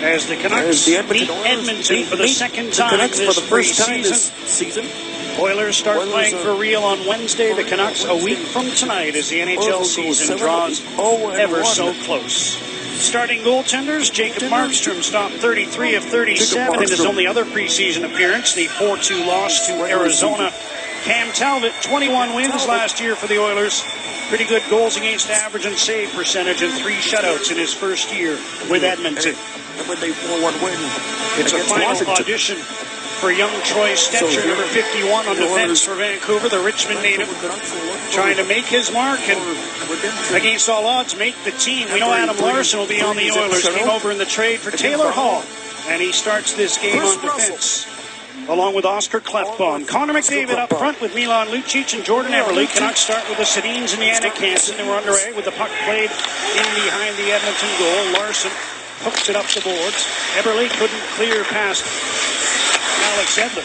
as the Canucks beat Edmonton for the second time this season. Oilers start playing for real on Wednesday. The Canucks a week from tonight as the NHL season draws ever so close. Starting goaltenders, Jacob Markstrom stopped 33 of 37 in his only other preseason appearance, the 4-2 loss to Arizona. Cam Talbot, 21 wins last year for the Oilers. Pretty good goals against average and save percentage and 3 shutouts in his first year with Edmonton. It's a final audition for young Troy Stetcher, number 51 on defense for Vancouver, the Richmond native, trying to make his mark and, against all odds, make the team. We know Adam Larson will be on the Oilers. Came over in the trade for Taylor Hall, and he starts this game on defense, along with Oscar Klefbom. Connor McDavid up front with Milan Lucic and Jordan Eberle. Canucks start with the Sedins and Yannick Hansen. They were underway with the puck played in behind the Edmonton goal. Larson hooks it up the boards. Eberle couldn't clear past Alex Edler,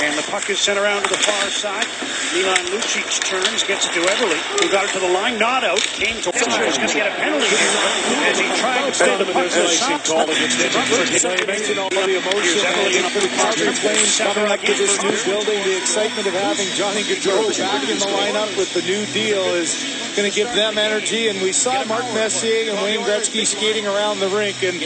and the puck is sent around to the far side. Milan Lucic turns, gets it to Eberle, who got it to the line, not out, came to Fischer, is going to get a penalty here as he tried to stay the puck to the shots. You mentioned all the emotion for the Calgary Flames coming up to this new building. The excitement of having Johnny Gaudreau back in the lineup with the new deal is going to give them energy, and we saw Mark Messier and Wayne Gretzky skating around the rink, and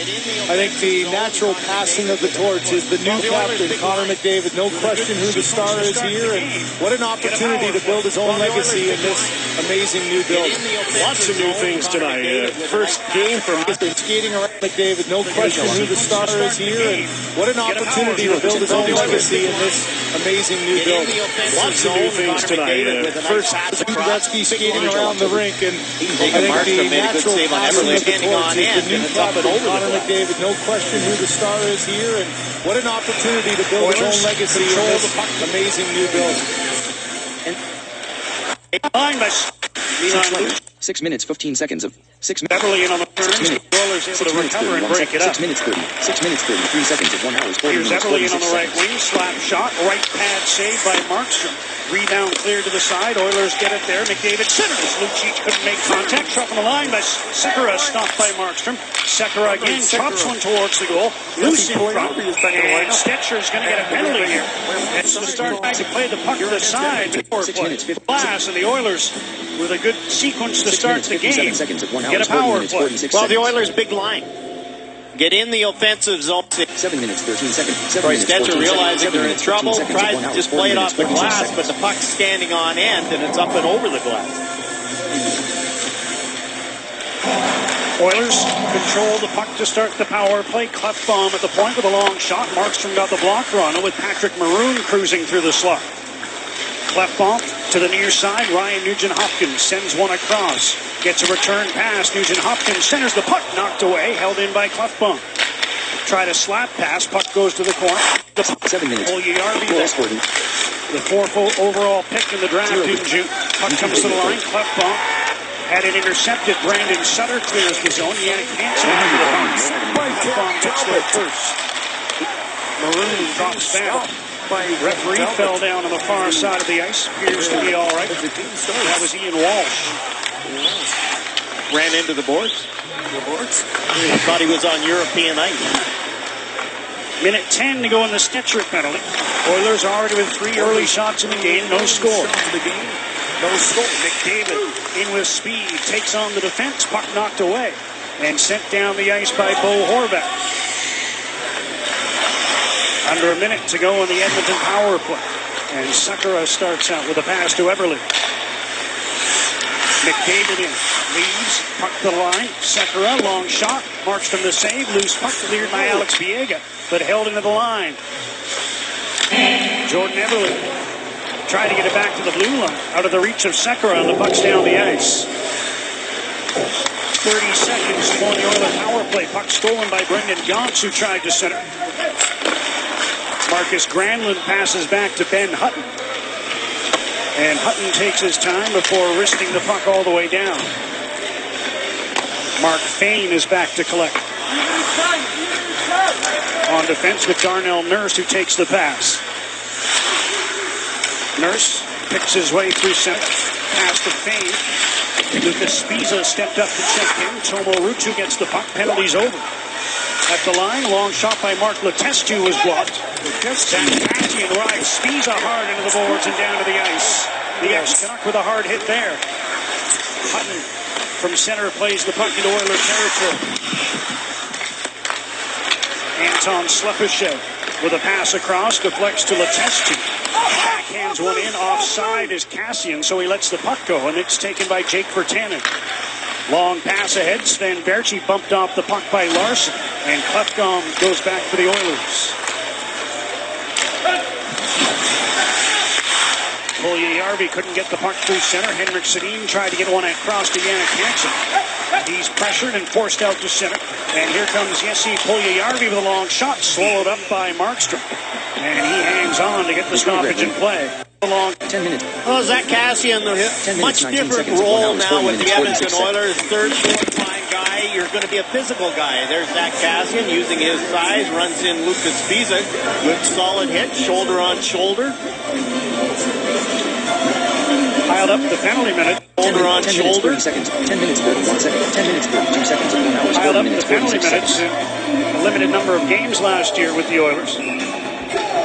I think the natural passing of the torch is the new captain, Connor McDavid. No question who the star is here, and what an opportunity to build his own legacy in this amazing new build. Lots of new things tonight. First game from skating around McDavid. No question who the star is here, and what an opportunity to build his own legacy in this amazing new build. Lots of new things tonight. First Gretzky skating around the rink, and I think the natural passing of the torch is the new captain, Connor McDavid. No question who the star is here, and what an opportunity to build his own legacy in this amazing new build. 6 minutes, 15 seconds of 6 minutes. Eberle in on the turns. Oilers able to recover and break it up. 6 minutes, 30. 6 minutes, 33 seconds of 1 hour. Here's Eberle in on the right wing. Slap shot. Right pad saved by Markstrom. Rebound cleared to the side. Oilers get it there. McDavid centers. Lucic couldn't make contact. Shot from the line by Sekera. Stopped by Markstrom. Sekera again chops one towards the goal. Loose in front. And Stetcher's going to get a penalty here. It's the start back to play the puck to the side. 6 minutes, 50 Blast, and the Oilers with a good sequence to start the game. Get a power play. Well, the Oilers' big line. Get in the offensive zone. 7 minutes, 13 seconds. Troy Stetcher realizing they're in trouble, tries to just play it off the glass, but the puck's standing on end, and it's up and over the glass. Oilers control the puck to start the power play. Klefbom at the point with a long shot. Markstrom got the block run with Patrick Maroon cruising through the slot. Klefbom to the near side. Ryan Nugent-Hopkins sends one across. Gets a return pass. Nugent-Hopkins centers the puck. Knocked away. Held in by Klefbom. Try to slap pass. Puck goes to the corner. 7 minutes. The fourth overall pick in the draft in June. Puck comes to the line. Klefbom had it intercepted. Brandon Sutter clears the zone. Yannick Hansen after the puck. Klefbom gets there first. Maroon drops down. Referee fell down on the far side of the ice. Appears to be all right. That was Ian Walsh. Ran into the boards. I thought he was on European ice. Minute 10 to go in the Stetcher penalty. Oilers are already with 3 early shots in the game. No score. McDavid in with speed. Takes on the defense. Puck knocked away. And sent down the ice by Bo Horvath. Under a minute to go in the Edmonton power play. And Sekera starts out with a pass to Eberle. McDavid in. Leaves. Puck to the line. Sekera, long shot. Markstrom the save. Loose puck cleared by Alex Biega, but held into the line. Jordan Eberle tried to get it back to the blue line. Out of the reach of Sekera, and the puck's down the ice. 30 seconds for the Oilers power play. Puck stolen by Brendan Gaunce, who tried to center. Marcus Granlund passes back to Ben Hutton. And Hutton takes his time before wristing the puck all the way down. Mark Fane is back to collect. On defense with Darnell Nurse, who takes the pass. Nurse picks his way through center. Pass to Fane. Lucas Spiza stepped up to check in. Tomo Rutu gets the puck. Penalties over. At the line, long shot by Mark Letestu was blocked. Zach Cassian rides Spiza hard into the boards and down to the ice. The ex-Canuck with a hard hit there. Hutton from center plays the puck into Oiler territory. Anton Slepyshev with a pass across, deflects to Letestu. Backhands one in, offside is Cassian, so he lets the puck go, and it's taken by Jake Virtanen. Long pass ahead, Sven Berchi bumped off the puck by Larson, and Klefbom goes back for the Oilers. Puljujärvi couldn't get the puck through center. Henrik Sedin tried to get one across to Jannik Hansen. He's pressured and forced out to center. And here comes Jesse Puljujärvi with a long shot, slowed up by Markstrom. And he hangs on to get the stoppage in play. Long 10 minutes. Oh, Zach Cassian, much different role now with the Edmonton Oilers. Third, fourth line guy. You're going to be a physical guy. There's Zach Cassian using his size, runs in Lucas Spiza. Good solid hit, shoulder on shoulder. Piled up the penalty minute. Shoulder on shoulder. 10 minutes, 30 seconds. 10 minutes, 31 seconds. 10 minutes, 32 seconds. 1 hour, Piled up the minutes, penalty minutes. A limited number of games last year with the Oilers.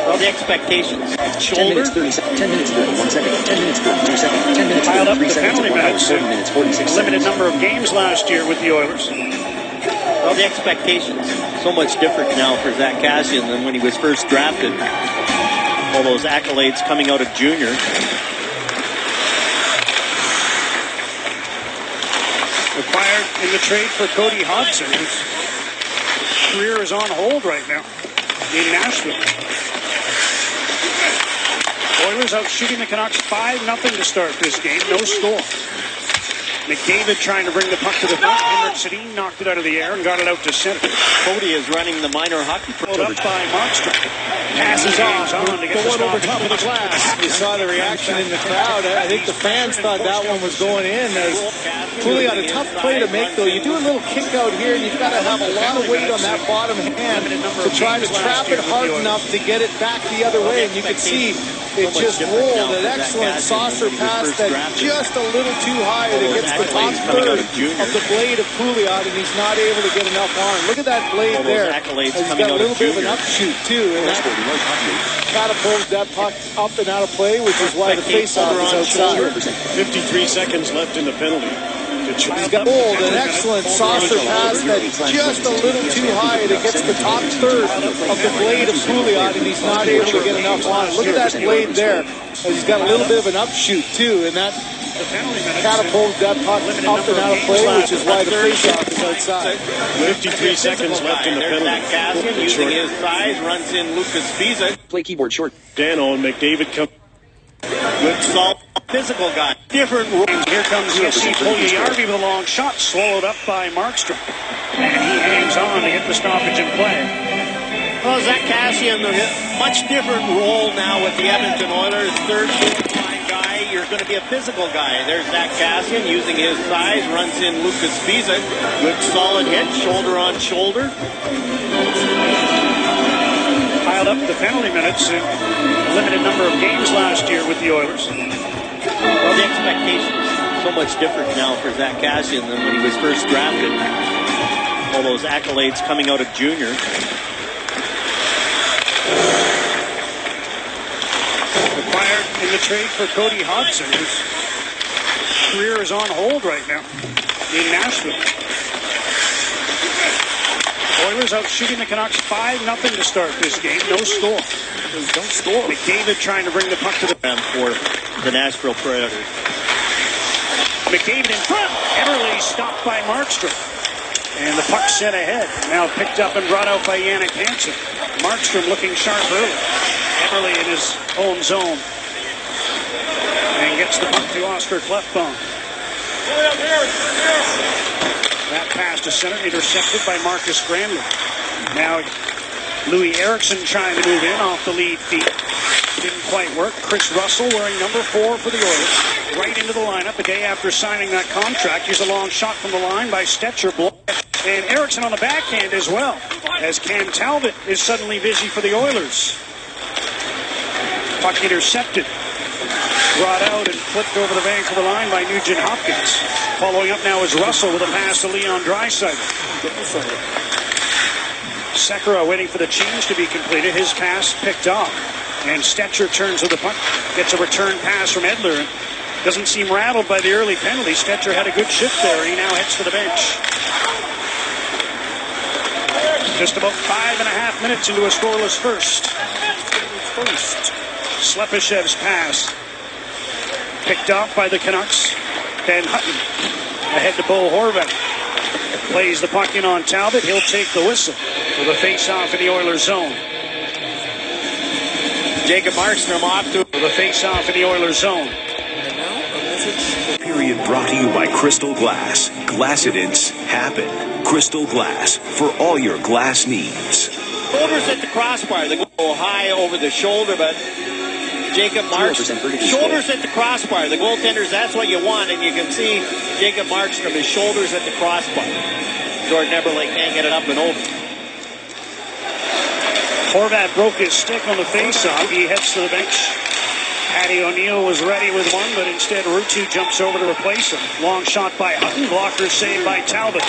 Well, the expectations. 10 minutes, 30 seconds. 10 minutes, 31 seconds. 10 minutes, 32 seconds. 10 minutes, Piled up 33 the seconds. penalty 1 hour, minutes. 40 minutes, 46 A limited seconds. number of games last year with the Oilers. Well, the expectations. So much different now for Zach Cassian than when he was first drafted. All those accolades coming out of junior. Acquired in the trade for Cody Hodgson, whose career is on hold right now in Nashville. Oilers out shooting the Canucks 5-0 to start this game. No score. McDavid trying to bring the puck to the front. Henrik Sedin knocked it out of the air and got it out to center. Cody is running the minor hockey Pulled up by Markstrom. Passes on to get the one over stop. top of the glass. You saw the reaction in the crowd. I think the fans thought that one was going in. Pouliot, a tough play to make, though. You do a little kick out here, and you've got to have a lot of weight on that bottom hand to try to trap it hard enough to get it back the other way. And you can see it just rolled. An excellent saucer pass that just a little too high that gets the top third of the blade of Pouliot, and he's not able to get enough on. Look at that blade there. He's got a little bit of an upshoot, too. And that catapults that puck up and out of play, which is why the faceoff is outside. 53 seconds left in the penalty. He's got an excellent saucer pass that's just a little too high that gets the top third of the blade of Pouliot, and he's not able to get enough on. Look at that blade there. He's got a little bit of an upshoot, too, and that catapults that puck up and out of play, which is why the faceoff is outside. 53 seconds left in the penalty. Zach Cassian using his size, runs in Lucas Spiza. Play keyboard short. Dano and McDavid come. Good solid physical guy. Different rules. Here comes Jesse Puljujärvi with a long shot, swallowed up by Markstrom. And he hangs on to get the stoppage in play. Well, Zach Cassian, much different role now with the Edmonton Oilers. Third, fourth line guy. You're going to be a physical guy. There's Zach Cassian using his size, runs in Lucas Spiza. Good solid hit, shoulder on shoulder. Piled up the penalty minutes. A limited number of games last year with the Oilers. Well, the expectations so much different now for Zach Cassian than when he was first drafted. All those accolades coming out of junior. Acquired in the trade for Cody Hodgson, whose career is on hold right now in Nashville. Oilers out shooting the Canucks 5-0 to start this game. No score. Don't score. McDavid trying to bring the puck to the For the Nashville Predators. McDavid in front. Everly stopped by Markstrom. And the puck sent ahead. Now picked up and brought out by Jannik Hansen. Markstrom looking sharp early. Everly in his own zone. And gets the puck to Oscar Klefbom. That pass to center, intercepted by Marcus Granlund. Now Louis Eriksson trying to move in off the lead feet. Didn't quite work. Chris Russell wearing number 4 for the Oilers. Right into the lineup a day after signing that contract. Here's a long shot from the line by Stetcher. And Eriksson on the backhand as well, as Cam Talbot is suddenly busy for the Oilers. Puck intercepted. Brought out and flipped over the Vancouver line by Nugent Hopkins. Following up now is Russell with a pass to Leon Draisaitl. Sekera waiting for the change to be completed. His pass picked off. And Stetcher turns with the puck. Gets a return pass from Edler. Doesn't seem rattled by the early penalty. Stetcher had a good shift there, and he now heads to the bench. Just about 5.5 minutes into a scoreless first. Slepishev's pass. Picked off by the Canucks. Ben Hutton ahead to Bo Horvat. Plays the puck in on Talbot. He'll take the whistle with a face-off in the Oilers zone. Jacob Markstrom off to the face-off in the Oilers zone. Period brought to you by Crystal Glass. Glassidents happen. Crystal Glass for all your glass needs. Shoulders at the crossbar. They go high over the shoulder, but Jacob Markstrom. Shoulders at the crossbar. The goaltenders, that's what you want, and you can see Jacob Markstrom, his shoulders at the crossbar. Jordan Eberle can't get it up and over. Horvat broke his stick on the face-off. He heads to the bench. Patty O'Neill was ready with one, but instead Ruutu jumps over to replace him. Long shot by Hutton. Blocker saved by Talbot.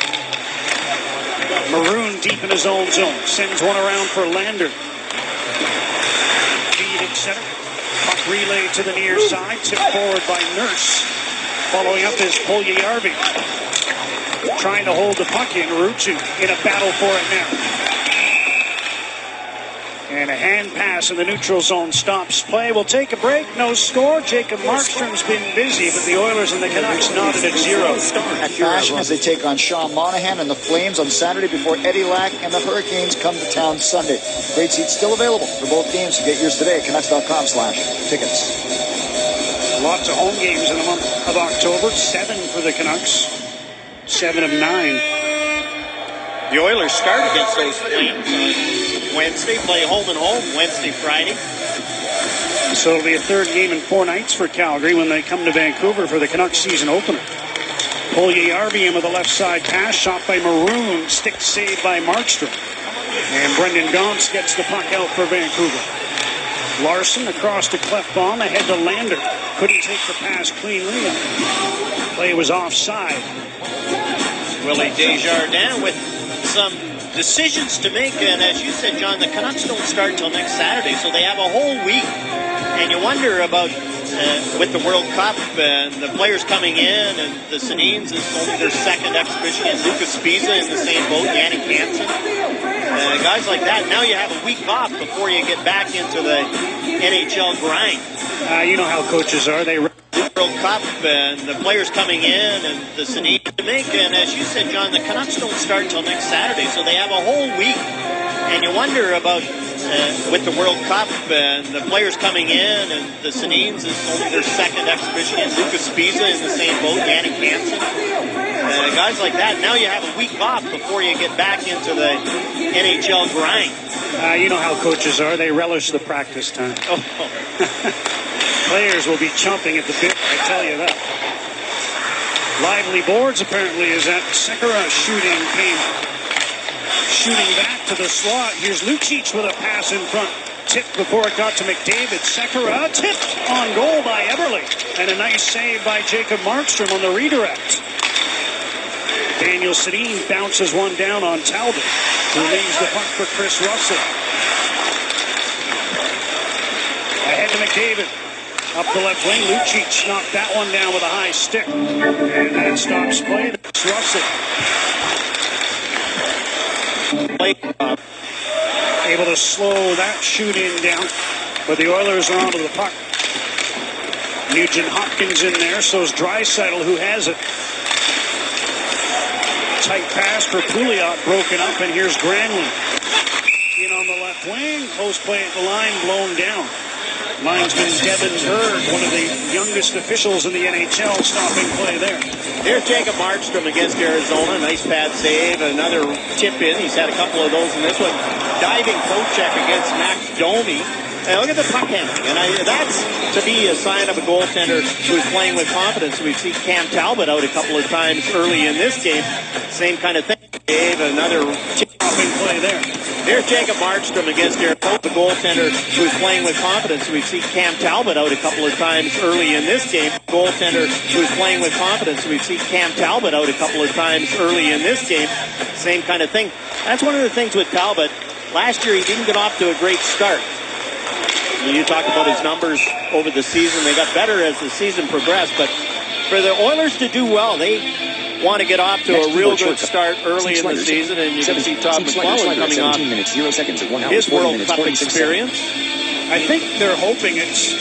Maroon deep in his own zone. Sends one around for Lander. Feed at center. Puck relay to the near side. Tipped forward by Nurse. Following up is Puljujärvi. Trying to hold the puck in. Ruutu in a battle for it now. And a hand pass in the neutral zone stops play. We'll take a break. No score. Jacob Markstrom's been busy, but the Oilers and the Canucks knotted at 0. At fashion as they take on Sean Monahan and the Flames on Saturday before Eddie Lack and the Hurricanes come to town Sunday. Great seats still available for both games. So get yours today at Canucks.com/tickets. Lots of home games in the month of October. 7 for the Canucks. 7 of 9. The Oilers start against those Flames on Wednesday, play home and home, Wednesday, Friday. So it'll be a third game in 4 nights for Calgary when they come to Vancouver for the Canucks season opener. Puljujärvi in with a left side pass, shot by Maroon, stick saved by Markstrom. And Brendan Gaunce gets the puck out for Vancouver. Larson across to Clefbaum, ahead to Lander. Couldn't take the pass cleanly. Play was offside. Willie Desjardins with some decisions to make, and as you said, John, the Canucks don't start until next Saturday, so they have a whole week. And you wonder about with the World Cup and the players coming in, and the Sedins is only their second exhibition, and Lucas Spiza in the same boat, Yannick Hansen, guys like that. Now you have a week off before you get back into the NHL grind. You know how coaches are. They World Cup and the players coming in, and the Sedins to make, and as you said, John, the Canucks don't start until next Saturday, so they have a whole week. And you wonder about with the World Cup and the players coming in, and the Sedins is only their second exhibition, and Lucas Spiza in the same boat, Yannick Hansen, guys like that. Now you have a week off before you get back into the NHL grind. You know how coaches are. They relish the practice time. Players will be chomping at the bit, I tell you that. Lively boards apparently as that Sekera shooting came. Shooting back to the slot. Here's Lucic with a pass in front. Tipped before it got to McDavid. Sekera tipped on goal by Eberle. And a nice save by Jacob Markstrom on the redirect. Daniel Sedin bounces one down on Talbot, who leaves the puck for Chris Russell. Ahead to McDavid. Up the left wing, Lucic knocked that one down with a high stick. And that stops play. That's Russell. Able to slow that shoot-in down. But the Oilers are onto the puck. Nugent Hopkins in there, so is Draisaitl, who has it. Tight pass for Pouliot, broken up, and here's Granlund. In on the left wing, close play at the line, blown down. Linesman Devin Bird, one of the youngest officials in the NHL, stopping play there. Here's Jacob Markstrom against Arizona. Nice pad save. Another tip in. He's had a couple of those in this one. Diving poke check against Max Domi. And look at the puck handling. And that's to be a sign of a goaltender who's playing with confidence. We've seen Cam Talbot out a couple of times early in this game. Same kind of thing. Dave, another Big play there. There's Jacob Markstrom against Derek Pope, the goaltender who's playing with confidence. We've seen Cam Talbot out a couple of times early in this game. Goaltender who's playing with confidence. We've seen Cam Talbot out a couple of times early in this game. Same kind of thing. That's one of the things with Talbot. Last year he didn't get off to a great start. You talk about his numbers over the season. They got better as the season progressed. But for the Oilers to do well, they want to get off to a real good start early in the season, and you can see Todd McClellan coming off his World Cup experience. I think they're hoping it's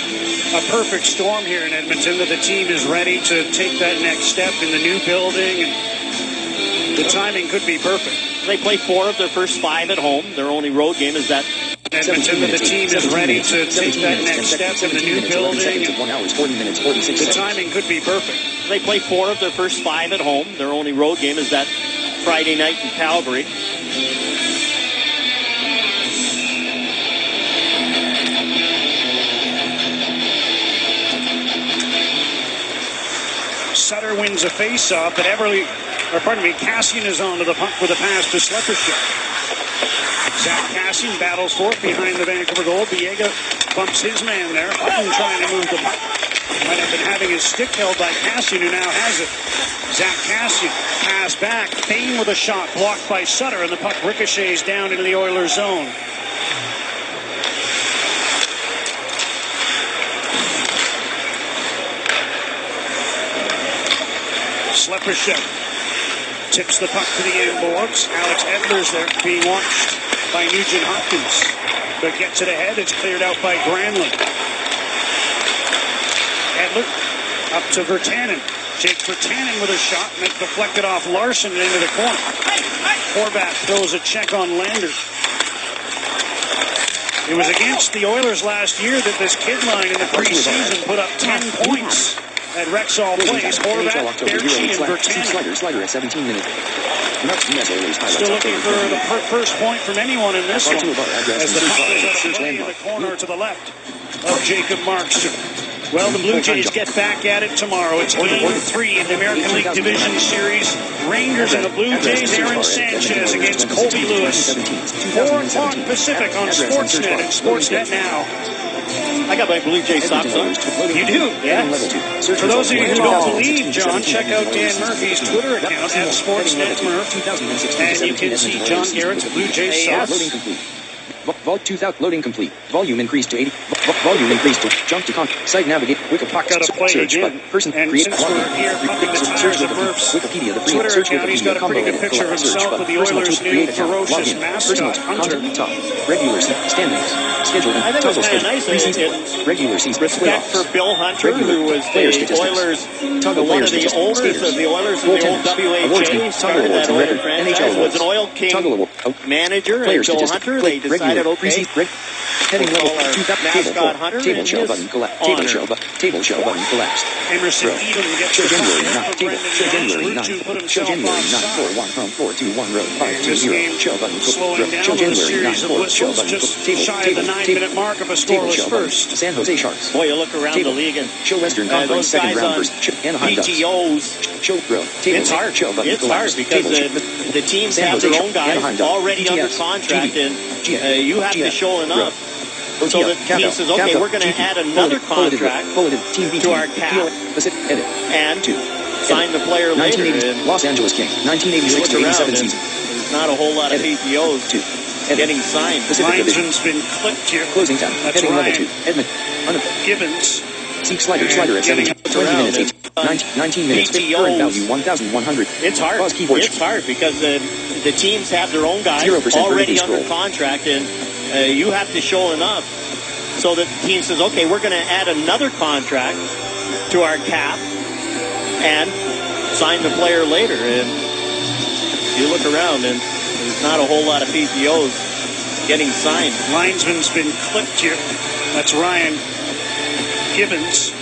a perfect storm here in Edmonton, that the team is ready to take that next step in the new building, and the timing could be perfect. They play 4 of their first 5 at home. Their only road game is that Edmonton, that the team is ready to take that next step in the new building. The timing could be perfect. They play 4 of their first 5 at home. Their only road game is that Friday night in Calgary. Sutter wins a face-off, but Cassian is on to the puck with a pass to Sleppership. Zach Cassian battles for it behind the Vancouver goal. Biega bumps his man there. Hutton trying to move the puck. Might have been having his stick held by Cassian, who now has it. Zach Cassian, pass back. Fane with a shot blocked by Sutter, and the puck ricochets down into the Oilers zone. Sleppership tips the puck to the end boards. Alex Edler's there being watched by Nugent Hopkins. But gets it ahead. It's cleared out by Granlund. Edler up to Virtanen. Jake Virtanen with a shot, and it's deflected off Larson and into the corner. Horvat throws a check on Lander. It was against the Oilers last year that this kid line in the preseason put up 10 points at Rexall Place. Horvat, Berchi, and Virtanen. Slider at 17 minutes. Still looking for the first point from anyone in this one, as the puck is out of play in the corner to the left of Jacob Markstrom. Well, the Blue Jays get back at it tomorrow. It's Game 3 in the American League Division Series. Rangers and the Blue Jays. Aaron Sanchez against Colby Lewis. 4 o'clock Pacific on Sportsnet and Sportsnet Now. I got my Blue Jay socks on. You do? Yes. For those of you who don't believe, John, check out Dan Murphy's Twitter account at SportsNetMurph, and you can see John Garrett's Blue Jays socks. Loading complete. Loading complete. Volume increased to 80. Volume increased to jump to site navigate. Puck out of play again. Person and create. Since we're here pumping the tires of Murph's Wikipedia, the Twitter search account, he's got a pretty good picture of himself with the Oilers' new ferocious mascot, Hunter. Regular standings. Schedule. I think it was kind of nice. Regular season. Respect for Bill Hunter, who was the Oilers, one of the owners of the Oilers in the old WHA. Started that Oilers franchise. Was an Oil King manager. And Bill Hunter, they decided, okay, heading level mascot Hunter table show button collapsed. Table show button collapsed. Emerson Edom gets the January 9 puck. table. January 9. January 9 4 1 4 2 1 road 520 show button. Slowing down with a series of whistles just shy of the 9-minute mark of a scoreless first. San Jose Sharks. Boy, you look around the league and show Western Conference second round first. Anaheim PTOs. Show bro. It's hard. It's hard because the teams have their own guys already under contract, and you have to show enough. So the team says, okay, we're going to add another contract to our cap and sign the player later. Los Angeles Kings, 1986 to 87 season. There's not a whole lot of PTOs getting signed. Linesman's been clipped here. Closing time. That's Heading Ryan. level 2. Edmonton. Gibbons. Seek slider at 17. 20 minutes. 19 minutes. Current value 1,100. It's hard. It's hard because the teams have their own guys already under contract, and you have to show enough. So the team says, okay, we're going to add another contract to our cap and sign the player later. And you look around, and there's not a whole lot of PTOs getting signed. Linesman's been clipped here. That's Ryan Gibbons,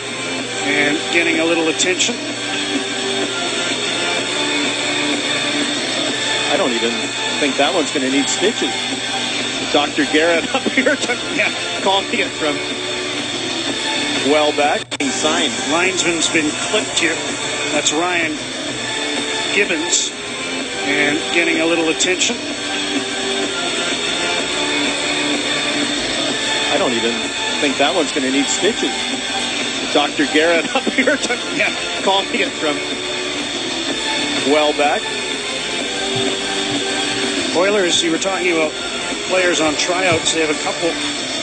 and getting a little attention. I don't even think that one's going to need stitches. Dr. Garrett up here calling it from well back. Signed. Linesman's been clipped here. That's Ryan Gibbons, And getting a little attention. I don't even think that one's going to need stitches. Dr. Garrett up here calling it from well back. Oilers, you were talking about players on tryouts. They have a couple,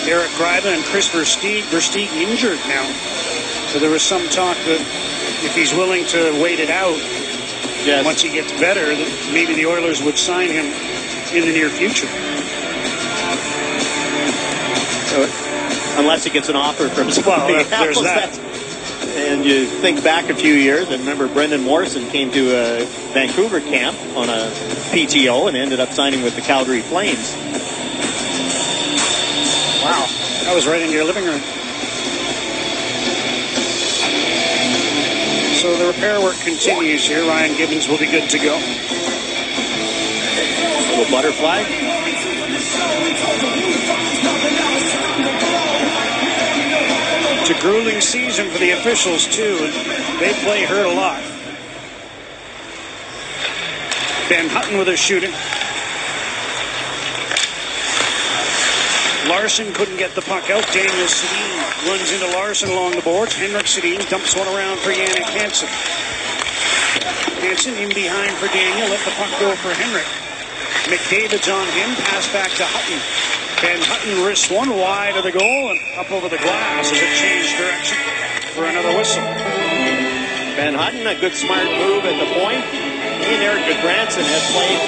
Eric Greiba and Chris Versteeg injured now. So there was some talk that if he's willing to wait it out, once he gets better, that maybe the Oilers would sign him in the near future. Unless he gets an offer from somebody else. There's that. And you think back a few years, and remember Brendan Morrison came to a Vancouver camp on a PTO and ended up signing with the Calgary Flames. Wow. That was right in your living room. So the repair work continues here. Ryan Gibbons will be good to go. Little butterfly. It's a grueling season for the officials, too, and they play hurt a lot. Ben Hutton with a shooting. Larson couldn't get the puck out. Daniel Sedin runs into Larson along the boards. Henrik Sedin dumps one around for Jannik Hansen. Hansen in behind for Daniel. Let the puck go for Henrik. McDavid's on him. Pass back to Hutton. Ben Hutton wrists one wide of the goal and up over the glass as it changed direction for another whistle. Ben Hutton, a good smart move at the point. He and Eric Goodbranson have played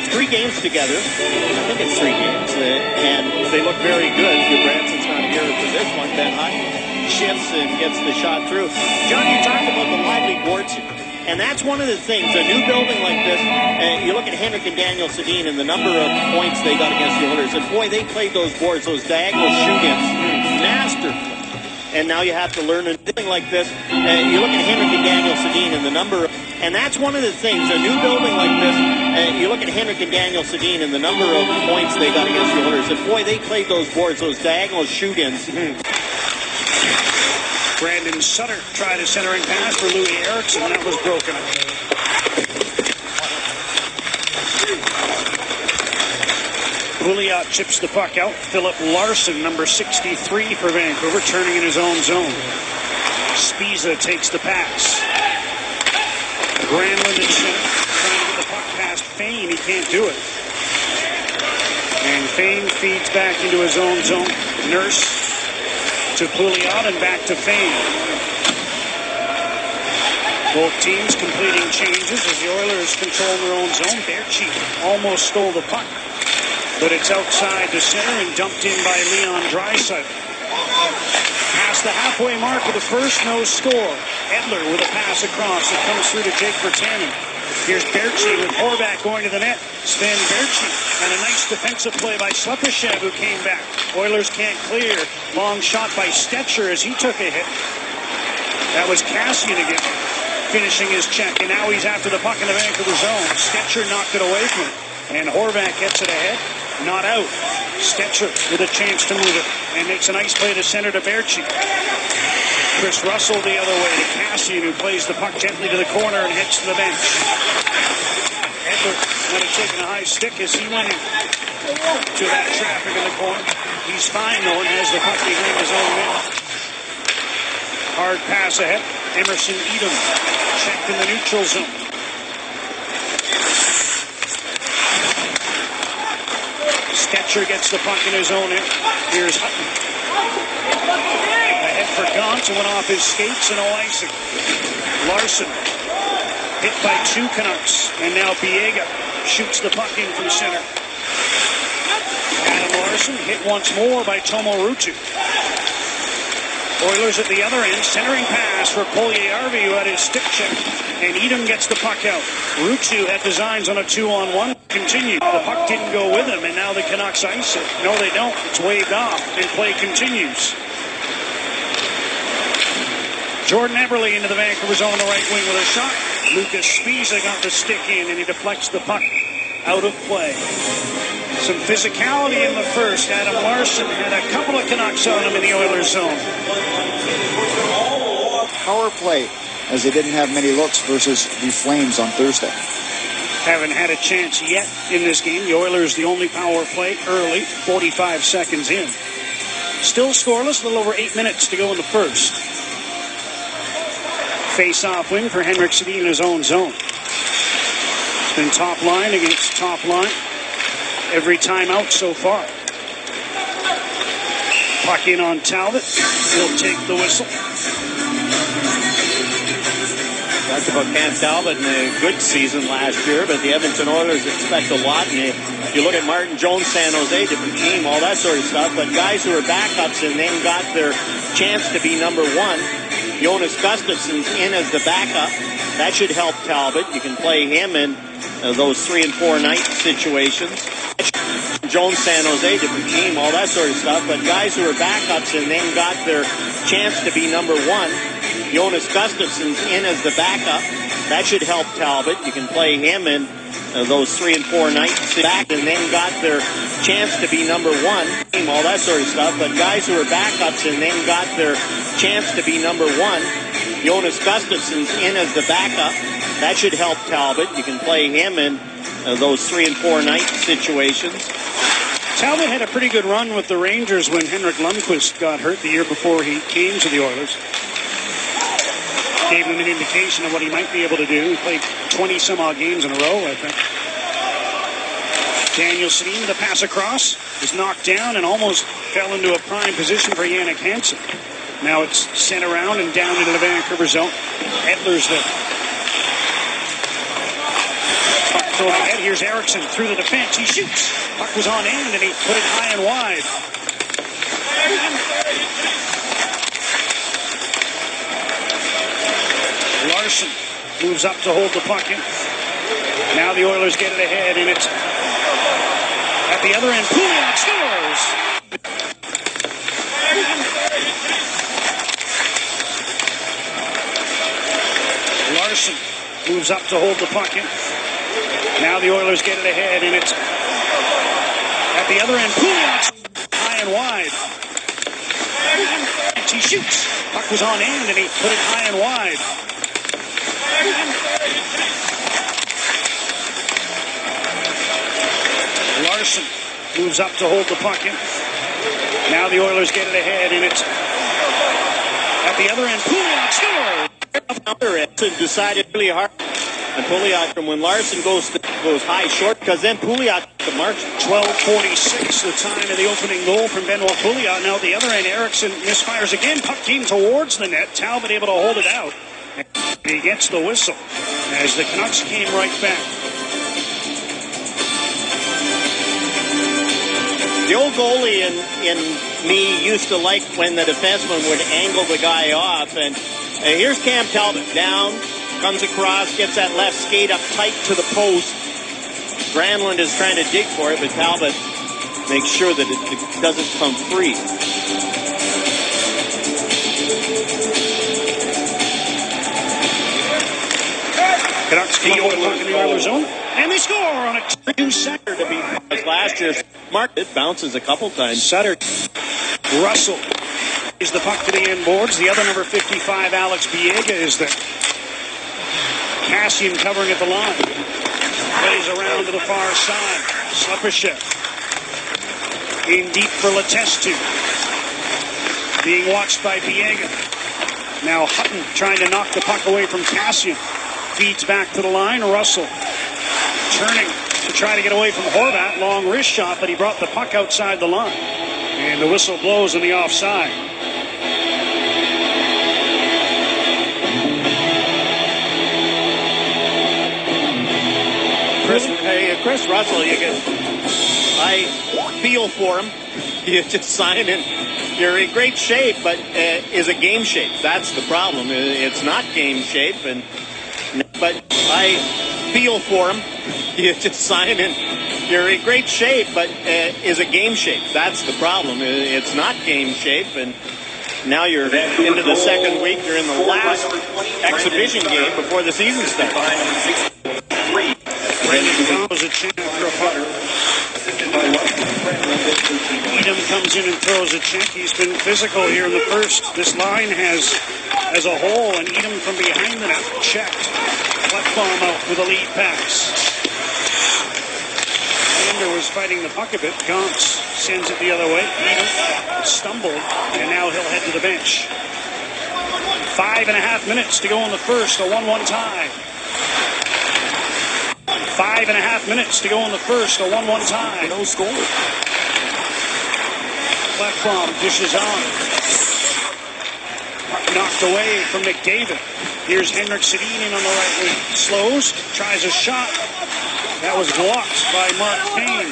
3 games together. I think it's 3 games. And they look very good. Goodbranson's not here for this one. Ben Hutton shifts and gets the shot through. John, you talked about the lively boards. And that's one of the things, a new building like this, you look at Henrik and Daniel Sedin and the number of points they got against the Oilers. And boy, they played ththose boards, those diagonal shoot-ins, masterfully. And now you have to learn a thing like this. You look at Henrik and Daniel Sedin and the number of, and that's one of the things, a new building like this, you look at Henrik and Daniel Sedin and the number of points they got against the Oilers. And boy, they played those boards, those diagonal shoot-ins. Brandon Sutter tried a centering pass for Louis Eriksson, and that was broken up. Pouliot chips the puck out. Philip Larson, number 63 for Vancouver, turning in his own zone. Spiza takes the pass. Granlund in center, trying to get the puck past Fane. He can't do it. And Fane feeds back into his own zone. Nurse to Pouliot and back to Fane. Both teams completing changes as the Oilers control their own zone. Berchi almost stole the puck, but it's outside the center and dumped in by Leon Draisaitl. Past the halfway mark of the first, no score. Edler with a pass across. It comes through to Jake Virtanen. Here's Berchi with Horvath going to the net. Sven Berchi, and a nice defensive play by Slepyshev, who came back. Oilers can't clear. Long shot by Stetcher as he took a hit. That was Cassian again, finishing his check, and now he's after the puck in the Vancouver zone. Stetcher knocked it away from him, and Horvath gets it ahead. Not out. Stetcher with a chance to move it, and makes a nice play to center to Berchi. Chris Russell the other way to Cassian, who plays the puck gently to the corner and heads to the bench. Edler might have taken a high stick as he went to that traffic in the corner. He's fine though and has the puck behind his own net. Hard pass ahead. Emerson Edom checked in the neutral zone. Stetcher gets the puck in his own end. Here's Hutton. Ahead for Gaunt, went off his skates and icing. Larson hit by 2 Canucks, and now Biega shoots the puck in from center. Adam Larson hit once more by Tomo Ruutu. Oilers at the other end, centering pass for Puljujärvi, who had his stick check, and Edom gets the puck out. Ruutu had designs on a 2-on-1. Continued. The puck didn't go with him, and now the Canucks ice it. No, they don't. It's waved off, and play continues. Jordan Eberle into the Vancouver zone on the right wing with a shot. Lucas Spiza got the stick in, and he deflects the puck out of play. Some physicality in the first. Adam Larson had a couple of Canucks on him in the Oilers zone. Power play, as they didn't have many looks versus the Flames on Thursday. haven't had a chance yet in this game. The Oilers the only power play early, 45 seconds in. Still scoreless, a little over 8 minutes to go in the first. Face-off win for Henrik Sedin in his own zone. It's been top line against top line every time out so far. Puck in on Talbot. He'll take the whistle. Talked about Cam Talbot in a good season last year, but the Edmonton Oilers expect a lot. And you look at Martin Jones, San Jose, different team, all that sort of stuff. But guys who are backups and then got their chance to be number one. Jonas Gustafsson's in as the backup. That should help Talbot. You can play him in those 3 and 4 night situations. Jones, San Jose, different team, all that sort of stuff. But guys who are backups and then got their chance to be number one. Jonas Gustafsson's in as the backup. That should help Talbot. You can play him in those 3 and 4 nights back and then got their chance to be number one. All that sort of stuff. But guys who are backups and then got their chance to be number one. Jonas Gustafsson's in as the backup. That should help Talbot. You can play him in those 3 and 4 night situations. Talbot had a pretty good run with the Rangers when Henrik Lundqvist got hurt the year before he came to the Oilers. Gave him an indication of what he might be able to do. He played 20-some-odd games in a row, I think. Daniel Sedin, the pass across, is knocked down and almost fell into a prime position for Jannik Hansen. Now it's sent around and down into the Vancouver zone. Edler's there. Puck thrown ahead. Here's Eriksson through the defense. He shoots. Puck was on end and he put it high and wide. Larson moves up to hold the puck in. Now the Oilers get it ahead, and it's at the other end. Pouliot scores. Larson moves up to hold the puck in. Now the Oilers get it ahead, and it's at the other end. Pouliot high and wide. He shoots. Puck was on end, and he put it high and wide. Larson moves up to hold the puck in. Now the Oilers get it ahead, and it's at the other end. Pouliot scores. Decided really hard. And Pouliot, from when Larson goes high short, because then Pouliot to mark. 12:46, the time of the opening goal from Benoit Pouliot. Now at the other end, Eriksson misfires again. Puck came towards the net. Talbot able to hold it out. He gets the whistle as the Canucks came right back. The old goalie in me used to like when the defenseman would angle the guy off. And here's Cam Talbot down, comes across, gets that left skate up tight to the post. Granlund is trying to dig for it, but Talbot makes sure that it doesn't come free. Canucks keep the puck in the Oilers zone, and they score on it. New Sutter to be last year. Mark, it bounces a couple times. Sutter, Russell is the puck to the end boards. The other number 55, Alex Biega, is there. Cassian covering at the line. Plays around to the far side. Slepyshev in deep for Letestu. Being watched by Biega. Now Hutton trying to knock the puck away from Cassian. Feeds back to the line. Russell turning to try to get away from Horvat. Long wrist shot, but he brought the puck outside the line. And the whistle blows in the offside. Chris Russell, I feel for him. You just sign in. You're in great shape, but is it game shape? That's the problem. It's not game shape, but I feel for him. You just sign in. You're in great shape, but is it game shape? That's the problem. It's not game shape, and now you're into the second week. You're in the last exhibition game before the season starts. Throws a chance for a putter. Edom comes in and throws a check. He's been physical here in the first. This line has, as a whole, and Edom from behind the net checked. Klefbom out with a lead pass. Lander was fighting the puck a bit. Gauntz sends it the other way. Peter stumbled, and now he'll head to the bench. 5.5 minutes to go in the first, a 1-1 tie. 5.5 minutes to go in the first, a 1-1 tie. No score. Left bomb dishes on. Puck knocked away from McDavid. Here's Henrik Sedin on the right wing. Slows, tries a shot. That was blocked by Mark Payne.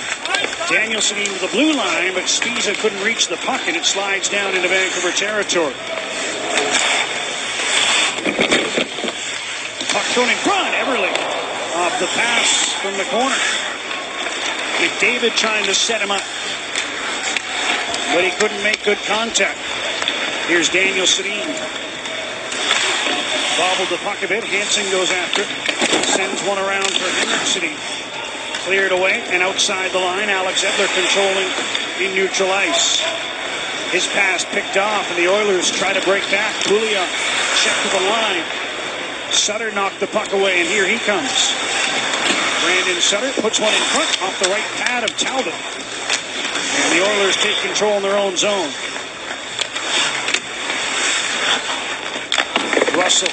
Daniel Sedin to the blue line, but Spiza couldn't reach the puck, and it slides down into Vancouver territory. Puck thrown in front. Everly off the pass from the corner. McDavid trying to set him up, but he couldn't make good contact. Here's Daniel Sedin. Bobbled the puck a bit. Hansen goes after it. Sends one around for Henrik Sedin. Cleared away and outside the line. Alex Edler controlling in neutral ice. His pass picked off, and the Oilers try to break back. Pouliot checked to the line. Sutter knocked the puck away, and here he comes. Brandon Sutter puts one in front off the right pad of Talbot. And the Oilers take control in their own zone. Russell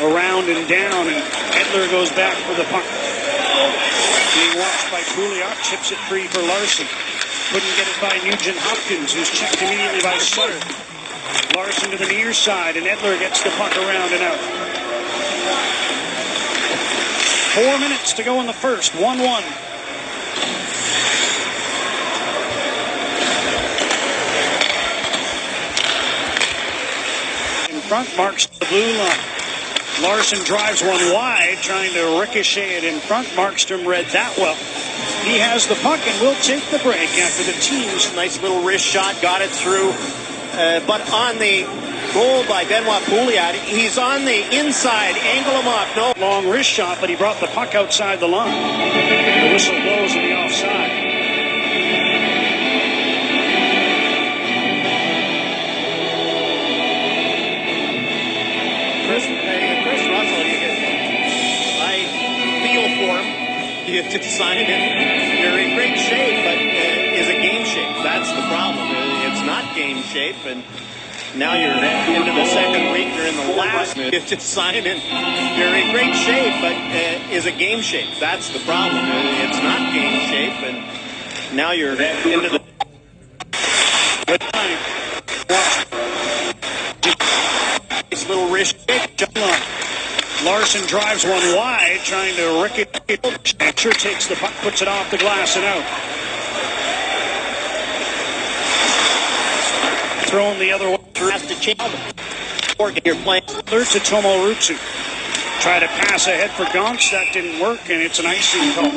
around and down, and Edler goes back for the puck. Being watched by Pouliot, chips it free for Larson. Couldn't get it by Nugent Hopkins, who's checked immediately by Sutter. Larson to the near side, and Edler gets the puck around and out. 4 minutes to go in the first, 1-1. In front, marks the blue line. Larson drives one wide, trying to ricochet it in front. Markstrom read that well. He has the puck and will take the break after the team's Nice little wrist shot, got it through. But on the goal by Benoit Pouliot, he's on the inside, angle him off. No. long wrist shot, but he brought the puck outside the line. The whistle blows in the offside. Chris Russell, I feel for him. You have to sign him in. You're in great shape, but is it game shape? That's the problem. It's not game shape, and now you're into the second week. You're in the last. You have to sign him in. You're in great shape, but is it game shape? That's the problem. It's not game shape, and now you're into the. Good time. Nice little wrist shake. Larson drives one wide, trying to ricochet. Sure takes the puck, puts it off the glass and out. Thrown the other way. Has to change. Or you're playing. Third to Tomo Rutsu. Try to pass ahead for Gauntz. That didn't work, and it's an icing call.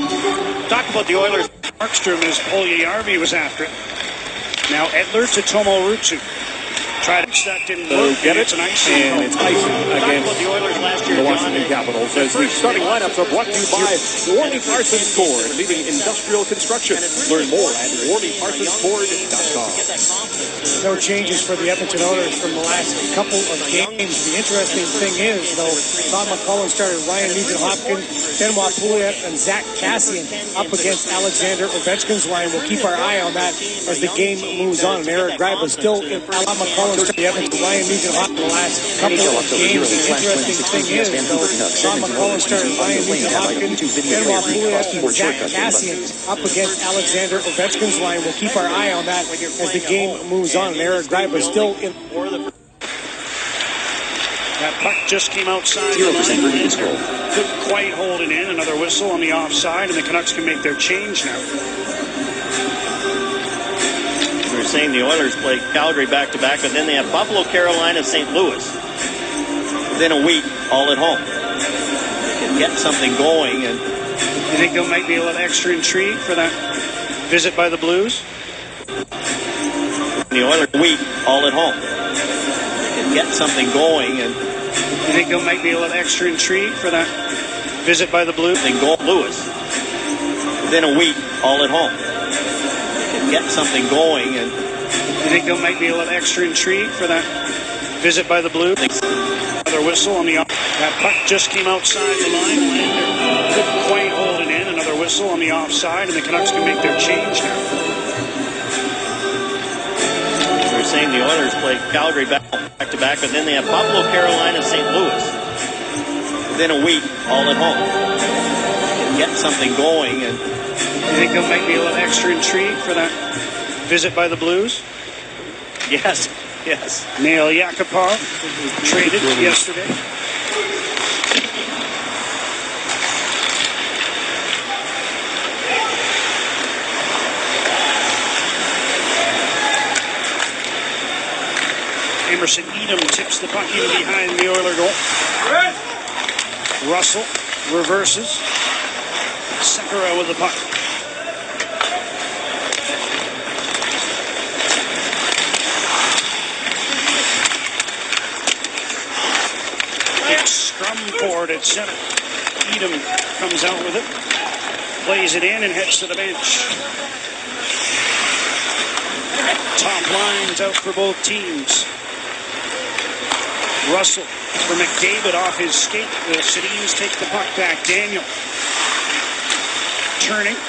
Talk about the Oilers. Markstrom as Puljujärvi was after it. Now Edler to Tomo Rutsu. Try to that didn't work. Get it, it's an icing and it's icing against the Oilers last year, the Washington Capitals. As the starting lineups are brought to you by Warley Parsons Ford, leading industrial construction. Learn more at WarleyParsonsFord.com. No changes for the Edmonton Oilers from the last couple of games. The interesting thing is, though, Todd McCullough started Ryan Nugent-Hopkins, Benoit Pouliot, and Zach Kassian up against Alexander Ovechkin's line. We'll keep our eye on that as the game moves on. And Eric Greiba still in Todd McCullough started the Edmonton Ryan Nugent-Hopkins the last couple of games. The interesting thing is, though, Todd McCullough started Ryan Nugent-Hopkins, Benoit Pouliot, and Zach Kassian up against Alexander Ovechkin's line. We'll keep our eye on that as the game moves on. And Eric Greiba still in. That puck just came outside. 0% release goal. Couldn't quite hold it in. Another whistle on the offside, and the Canucks can make their change now. We were saying the Oilers play Calgary back-to-back, but then they have Buffalo, Carolina, St. Louis. Within a week, all at home. They can get something going. And You think there might be a little extra intrigue for that visit by the Blues? the Oilers week, all at home. They can get something going. And You think there might be a little extra intrigue for that visit by the Blues? they go Lewis. Within a week, all at home. They can get something going. And You think there might be a little extra intrigue for that visit by the Blues? Another whistle on the that puck just came outside the line. Lander couldn't quite hold it in. Another whistle. whistle on the offside, and the Canucks can make their change now. They're saying the Oilers play Calgary back-to-back, but then they have Buffalo, Carolina, St. Louis. Within a week, all at home. And get something going. And you think there might be a little extra intrigue for that visit by the Blues? Yes. Nail Yakupov traded yesterday. Emerson Edom tips the puck in behind the Oiler goal. Russell reverses. Sekera with the puck. It's scrum forward at center. Edom comes out with it. Plays it in and heads to the bench. Top lines out for both teams. Russell for McDavid off his skate. The Sedins take the puck back. Daniel turning.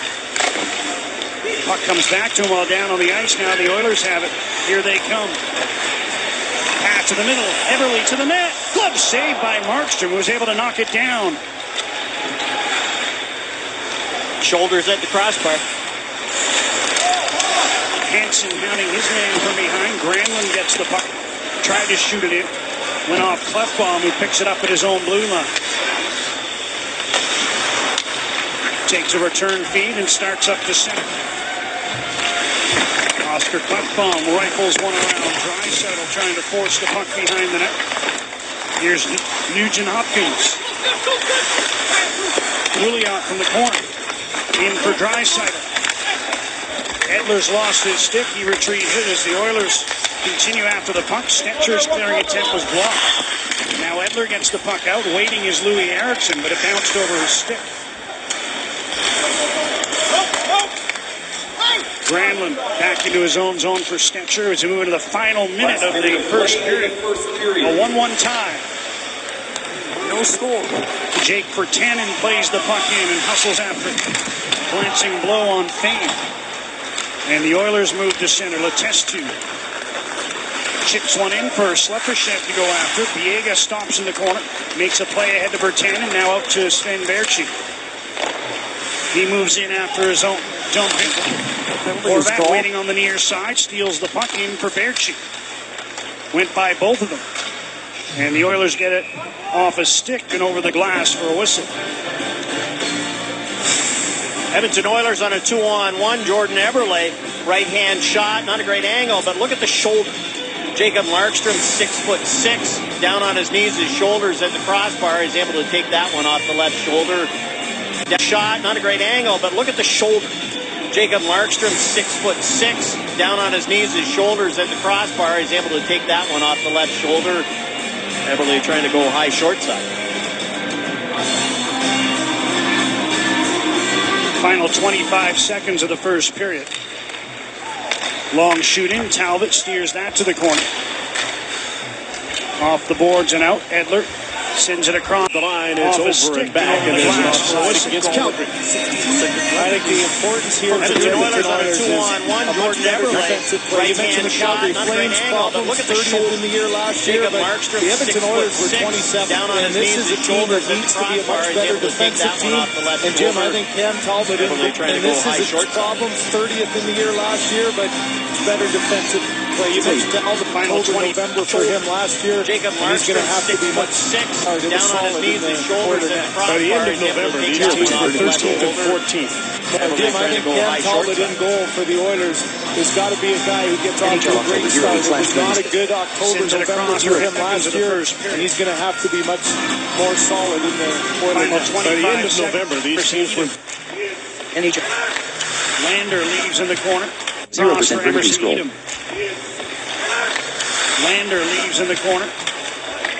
Puck comes back to him while down on the ice. Now the Oilers have it. Here they come. Pass to the middle. Everly to the net. Glove saved by Markstrom, who was able to knock it down. Shoulders at the crossbar. Hansen mounting his man from behind. Granlund gets the puck. Tried to shoot it in. Went off Clefbaum, who picks it up at his own blue line. Takes a return feed and starts up to center. Oscar Clefbaum rifles one around. Draisaitl trying to force the puck behind the net. Here's Nugent Hopkins. Pouliot from the corner. In for Draisaitl. Edler's lost his stick. He retrieves it as the Oilers continue after the puck. Stetcher's clearing attempt was blocked. Now Edler gets the puck out. Waiting is Louis Eriksson, but it bounced over his stick. Granlund back into his own zone for Stetcher as we move into the final minute of the first period. A 1-1 tie. No score. Jake Virtanen plays the puck in and hustles after it. Glancing blow on Fane. And the Oilers move to center. Letestu chips one in for Slepyshev to go after. Biega stops in the corner. Makes a play ahead to Virtanen. Now out to Sven Baertschi. He moves in after his own jump in. Horvat waiting on the near side. Steals the puck in for Baertschi. Went by both of them. And the Oilers get it off a stick and over the glass for a whistle. Edmonton Oilers on a 2-on-1. Jordan Eberle, right-hand shot. Not a great angle, but look at the shoulder. Jacob Markstrom, 6'6", down on his knees, his shoulders at the crossbar. He's able to take that one off the left shoulder. That shot, not a great angle, but look at the shoulder. Jacob Markstrom, 6'6", down on his knees, his shoulders at the crossbar. He's able to take that one off the left shoulder. Eberle trying to go high short side. Final 25 seconds of the first period. Long shooting. Talbot steers that to the corner. Off the boards and out. Edler sends it across the line. It's over and back, and there's an offside against Calgary. I think the importance here for the Oilers on a 2-on-1. Jordan Eberle, right-hand shot, not a great angle, but look at the shoulder in the year last year. Jacob Markstrom, the Edmonton Oilers were 27, down on his knees, his shoulders at the crossbar. He's able to take that one off the left shoulder. And Jim, I think Cam Talbot, and this is his problem, 30th in the year last year, but better defensive play. You mentioned all the final November for him last year. Jacob Markstrom, 6'6", down on his knees, his shoulders at the crossbar. By the end of November, these teams were 13th and 14th. Jim, I think Cam Talbot in goal for the Oilers has got to be a guy who gets off to a great start. It was not a good October, November for him last year, and he's going to have to be much more solid in the Oilers. By the end of November, these teams were... NHL. Lander leaves in the corner. 0% British scroll. Lander leaves in the corner.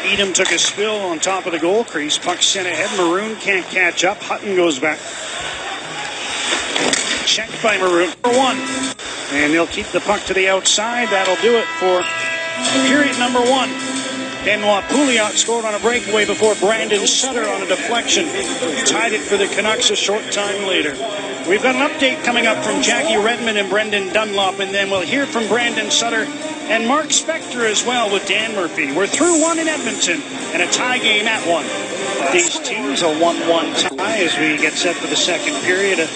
Edom took a spill on top of the goal crease. Puck sent ahead. Maroon can't catch up. Hutton goes back. Checked by Maroon for one. And they'll keep the puck to the outside. That'll do it for period number one. Benoit Pouliot scored on a breakaway before Brandon Sutter on a deflection tied it for the Canucks a short time later. We've got an update coming up from Jackie Redmond and Brendan Dunlop, and then we'll hear from Brandon Sutter and Mark Spector as well with Dan Murphy. We're through one in Edmonton and a tie game at one. These teams, a 1-1 tie as we get set for the second period.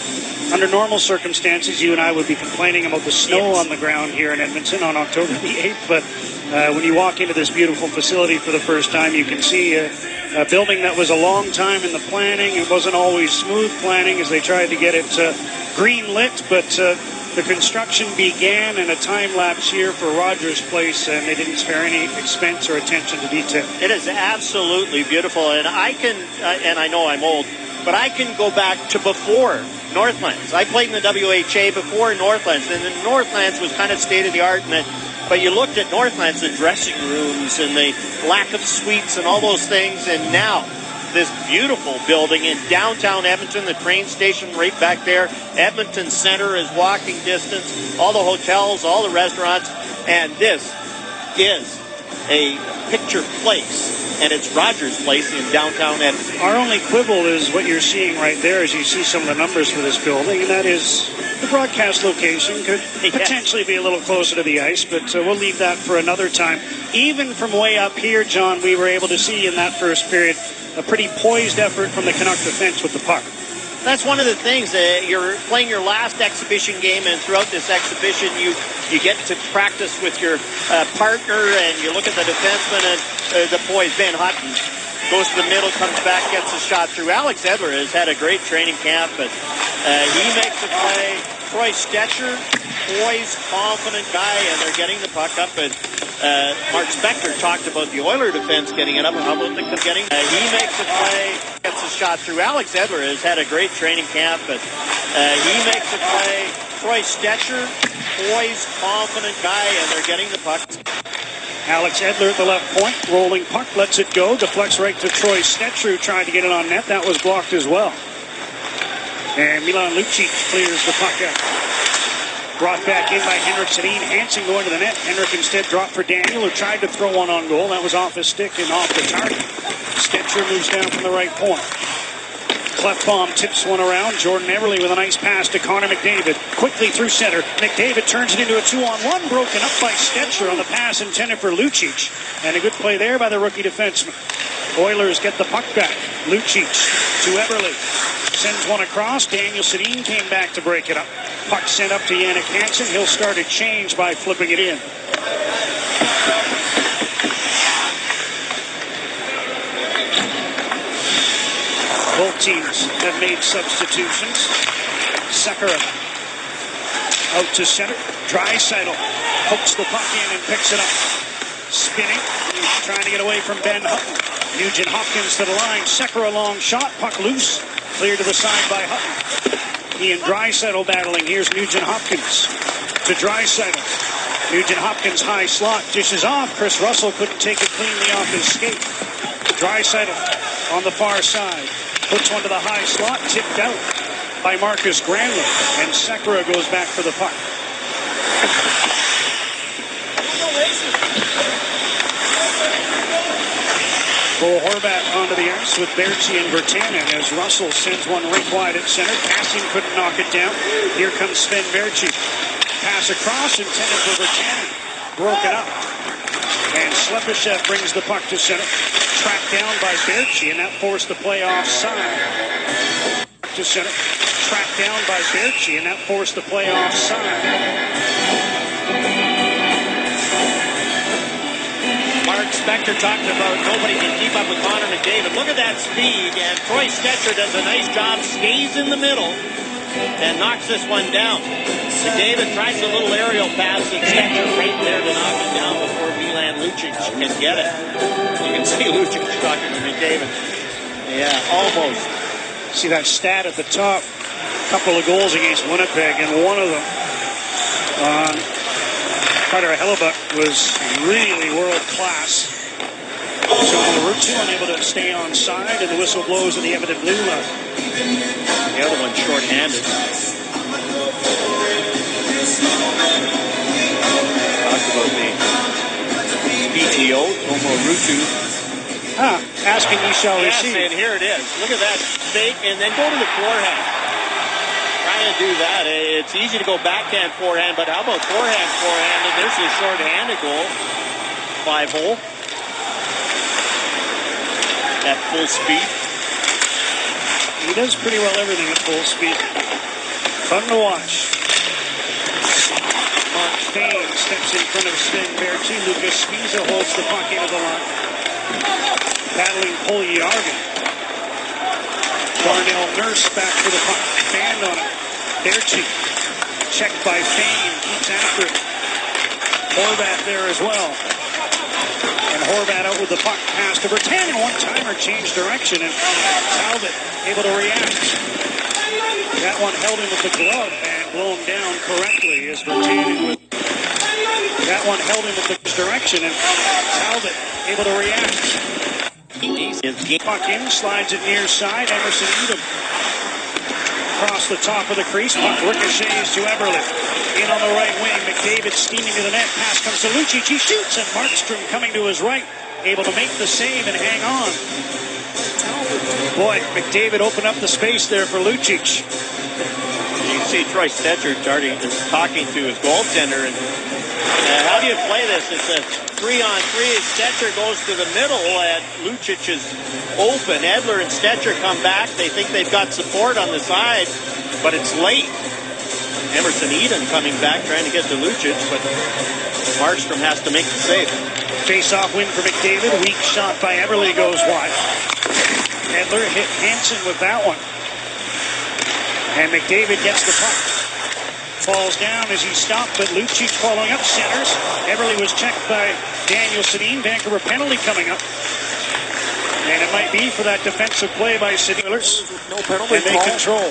Under normal circumstances, you and I would be complaining about the snow on the ground here in Edmonton on October the 8th, but when you walk into this beautiful facility for the first time, you can see a building that was a long time in the planning. It wasn't always smooth planning as they tried to get it green lit, but the construction began in a time lapse here for Rogers Place, and they didn't spare any expense or attention to detail. It is absolutely beautiful, and I can, and I know I'm old, but I can go back to before Northlands. I played in the WHA before Northlands, and the Northlands was kind of state-of-the-art, but you looked at Northlands, the dressing rooms and the lack of suites and all those things, and now this beautiful building in downtown Edmonton, the train station right back there. Edmonton Center is walking distance, all the hotels, all the restaurants, and this is a picture place, and it's Rogers Place in downtown Edmonton. Our only quibble is what you're seeing right there as you see some of the numbers for this building, and that is the broadcast location could potentially be a little closer to the ice, but we'll leave that for another time. Even from way up here, John, we were able to see in that first period a pretty poised effort from the Canuck defense with the puck. That's one of the things. You're playing your last exhibition game, and throughout this exhibition, you get to practice with your partner, and you look at the defenseman and the poise. Ben Hutton goes to the middle, comes back, gets a shot through. Alex Edler has had a great training camp, but he makes the play. Troy Stetcher, poised, confident guy, and they're getting the puck up. And Mark Spector talked about the Oiler defense getting it up. How about the getting? He makes the play, gets a shot through. Alex Edler has had a great training camp, but he makes the play. Troy Stetcher, poised, confident guy, and they're getting the puck. Alex Edler at the left point, rolling puck, lets it go, deflects right to Troy Stetcher, trying to get it on net. That was blocked as well. And Milan Lucic clears the puck out. Brought back in by Henrik Sedin. Hansen going to the net. Henrik instead dropped for Daniel, who tried to throw one on goal. That was off his stick and off the target. Stetcher moves down from the right point. Clefbaum tips one around. Jordan Eberle with a nice pass to Connor McDavid. Quickly through center. McDavid turns it into a 2-on-1. Broken up by Stetcher on the pass intended for Lucic. And a good play there by the rookie defenseman. Oilers get the puck back. Lucic to Eberle. Sends one across. Daniel Sedin came back to break it up. Puck sent up to Jannik Hansen. He'll start a change by flipping it in. Both teams have made substitutions. Sekera out to center. Draisaitl pokes the puck in and picks it up. Spinning. He's trying to get away from Ben Hutton. Nugent Hopkins to the line. Sekera long shot. Puck loose. Clear to the side by Hutton. He and Draisaitl battling. Here's Nugent Hopkins to Draisaitl. Nugent Hopkins high slot. Dishes off. Chris Russell couldn't take it cleanly off his skate. Draisaitl on the far side. Puts one to the high slot. Tipped out by Marcus Granlund. And Sekera goes back for the puck. Cole Horvat onto the ice with Berchi and Virtanen as Russell sends one right wide at center. Passing couldn't knock it down. Here comes Sven Berchi. Pass across intended for Virtanen. Broken up. And Slepyshev brings the puck to center. Tracked down by Berchi, and that forced the play offside. To center. Tracked down by Berchi, and that forced the play offside. Mark Spector talked about nobody can keep up with Connor McDavid. Look at that speed, and Troy Stetcher does a nice job, stays in the middle, and knocks this one down. McDavid tries a little aerial pass, and Stetcher right there to knock it down before Milan Lucic can get it. You can see Lucic talking to McDavid. Yeah, almost. See that stat at the top. A couple of goals against Winnipeg, and one of them on Carter Hellebuck was really world class. So Marucci unable to stay on side, and the whistle blows in the Edmonton blue line. The other one short-handed. Talked about the PTO, Asking you shall Yes, receive. and here it is. Look at that fake, and then go to the forehand. Trying to do that. It's easy to go backhand, forehand, but how about forehand? And there's a short-handed goal. 5-hole. At full speed. He does pretty well everything at full speed. Fun to watch. Mark Fane steps in front of Sven Berchi. Lucas Spiza holds the puck into the line. Battling Puljujärvi. Darnell Nurse back for the puck. Band on it. Berchi. Checked by Fane. Keeps after it. Horvat there as well. And Horvat out with the puck. Pass to Bertanen. One-timer changed direction. And Talbot able to react. That one held him with the glove and blown down correctly as Bertanen with that one held him with the direction and Talbot able to react. Puck in, slides it near side. Emerson Edom across the top of the crease. Puck ricochets to Eberle. In on the right wing. McDavid steaming to the net. Pass comes to Lucic. He shoots and Markstrom coming to his right. Able to make the save and hang on. Boy, McDavid opened up the space there for Lucic. You can see Troy Stetcher talking to his goaltender. And how do you play this? It's a 3-on-3. Stetcher goes to the middle, and Lucic is open. Edler and Stetcher come back. They think they've got support on the side, but it's late. Emerson Edom coming back, trying to get to Lucic, but Markstrom has to make the save. Face-off win for McDavid. Weak shot by Eberle goes wide. Edler hit Hansen with that one. And McDavid gets the puck. Falls down as he stopped, but Lucic following up, centers. Eberle was checked by Daniel Sedin. Vancouver penalty coming up. And it might be for that defensive play by Sedin. No penalty. And they control.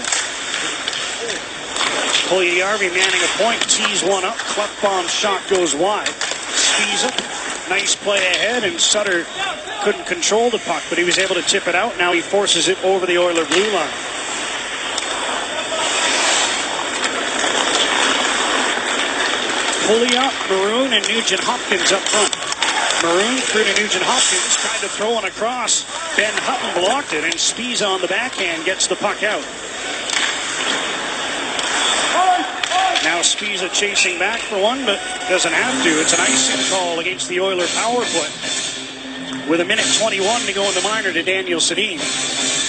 Puljujärvi manning a point, tees one up. Klefbom's shot goes wide. Spiza, nice play ahead, and Sutter couldn't control the puck, but he was able to tip it out. Now he forces it over the Oiler blue line. Pouliot, Maroon, and Nugent-Hopkins up front. Maroon through to Nugent-Hopkins, tried to throw one across. Ben Hutton blocked it, and Spiza on the backhand gets the puck out. Now Spiza chasing back for one, but doesn't have to. It's an icing call against the Oiler power play. With a minute 21 to go in the minor to Daniel Sedin.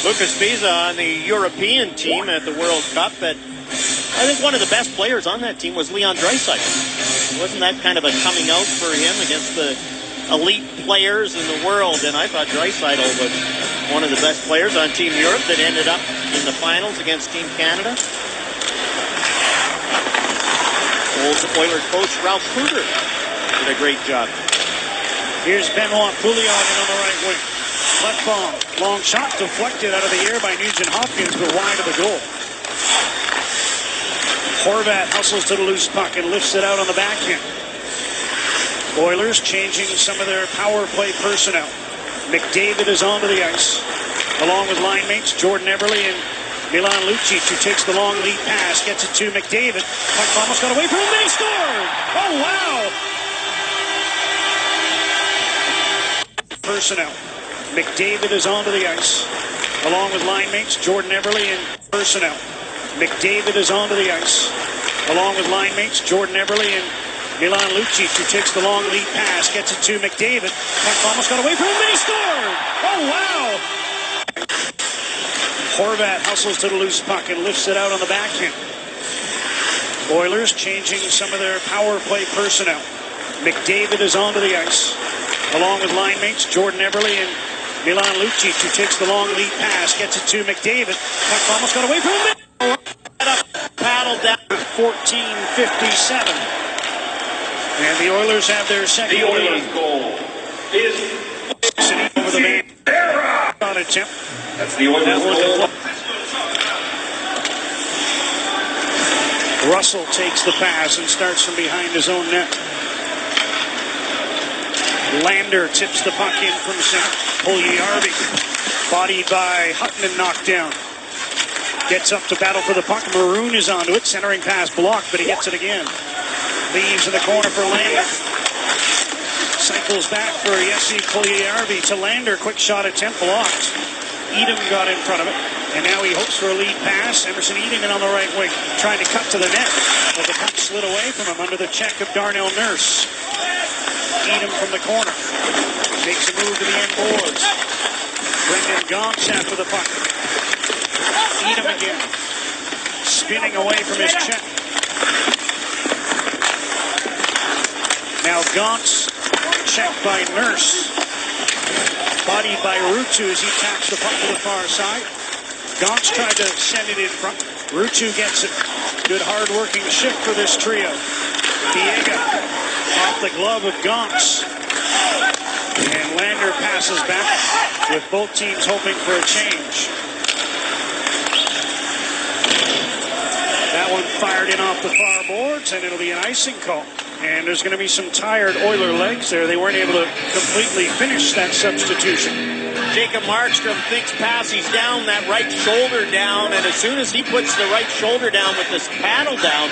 Lucas Spiza on the European team at the World Cup. I think one of the best players on that team was Leon Draisaitl. Wasn't that kind of a coming out for him against the elite players in the world? And I thought Draisaitl was one of the best players on Team Europe that ended up in the finals against Team Canada. Old Oiler coach Ralph Kruger did a great job. Here's Benoit Pouliot on the right wing. Klefbom, long shot deflected out of the air by Nugent-Hopkins, but wide of the goal. Horvat hustles to the loose puck and lifts it out on the backhand. Oilers changing some of their power play personnel. McDavid is onto the ice, along with line mates Jordan Eberle and Milan Lucic, who takes the long lead pass, gets it to McDavid. Puck almost got away from him, and he scored! Oh, wow! Personnel. McDavid is onto the ice, along with line mates Jordan Eberle and personnel. McDavid is onto the ice, along with line mates Jordan Eberle and Milan Lucic, who takes the long lead pass, gets it to McDavid. Puck almost got away from him, and he scored! Oh, wow! Horvat hustles to the loose puck and lifts it out on the backhand. Oilers changing some of their power play personnel. McDavid is onto the ice, along with line mates Jordan Eberle and Milan Lucic, who takes the long lead pass, gets it to McDavid. Puck almost got away from him. Paddle down 14:57. And the Oilers have their second The Oilers goal is sitting over the man. On attempt. That's the Oilers goal. Russell takes the pass and starts from behind his own net. Lander tips the puck in from center. Puljujärvi, bodied by Hutton and knocked down. Gets up to battle for the puck. Maroon is onto it. Centering pass blocked, but he gets it again. Leaves in the corner for Lander. Cycles back for Jesse Puljujärvi to Lander. Quick shot attempt blocked. Edom got in front of it. And now he hopes for a lead pass. Emerson Edom in on the right wing, trying to cut to the net. But the puck slid away from him under the check of Darnell Nurse. Edom from the corner. Makes a move to the end boards. Brendan Gaunce after the puck. Edom again. Spinning away from his check. Now Gaunce checked by Nurse. Bodied by Ruutu as he taps the puck to the far side. Gaunce tried to send it in front. Ruutu gets it. Good hard-working shift for this trio. Biega off the glove of Gaunce. And Lander passes back with both teams hoping for a change. That one fired in off the far boards, and it'll be an icing call. And there's going to be some tired Oiler legs there. They weren't able to completely finish that substitution. Jacob Markstrom thinks pass. He's down, that right shoulder down, and as soon as he puts the right shoulder down with this paddle down,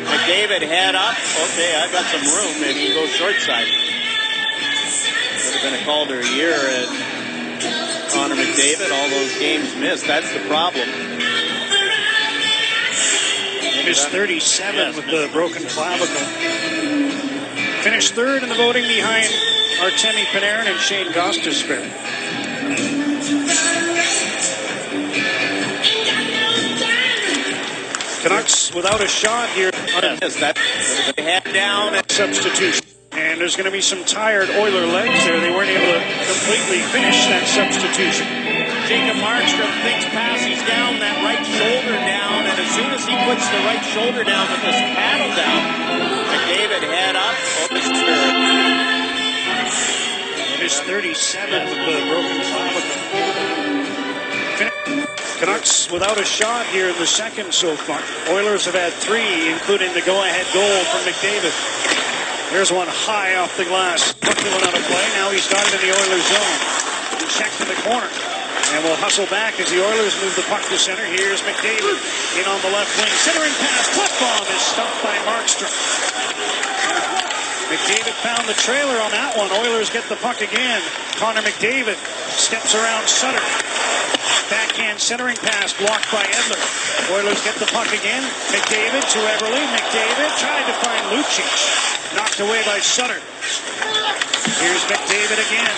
McDavid head up. Okay, I've got some room, and he goes short side. Could have been a Calder a year, and Connor McDavid, all those games missed. That's the problem. Missed 37 with the broken clavicle. Finished third in the voting behind Artemi Panarin and Shane Gostisbehere. Canucks without a shot here. Head down at substitution. And there's going to be some tired Oiler legs there. They weren't able to completely finish that substitution. Jacob Markstrom thinks pass. He's down, that right shoulder down, and as soon as he puts the right shoulder down with this paddle down, McDavid head up. Missed 37 with the broken clavicle. Canucks without a shot here in the second so far. Oilers have had 3, including the go-ahead goal from McDavid. There's one high off the glass. Quickly went out of play. Now he's got it in the Oilers zone. Checked in the corner. And will hustle back as the Oilers move the puck to center. Here's McDavid in on the left wing. Centering pass. Puck bomb is stopped by Markstrom. McDavid found the trailer on that one. Oilers get the puck again. Connor McDavid steps around Sutter. Backhand centering pass blocked by Edler. Oilers get the puck again. McDavid to Everly. McDavid tried to find Lucic. Knocked away by Sutter. Here's McDavid again.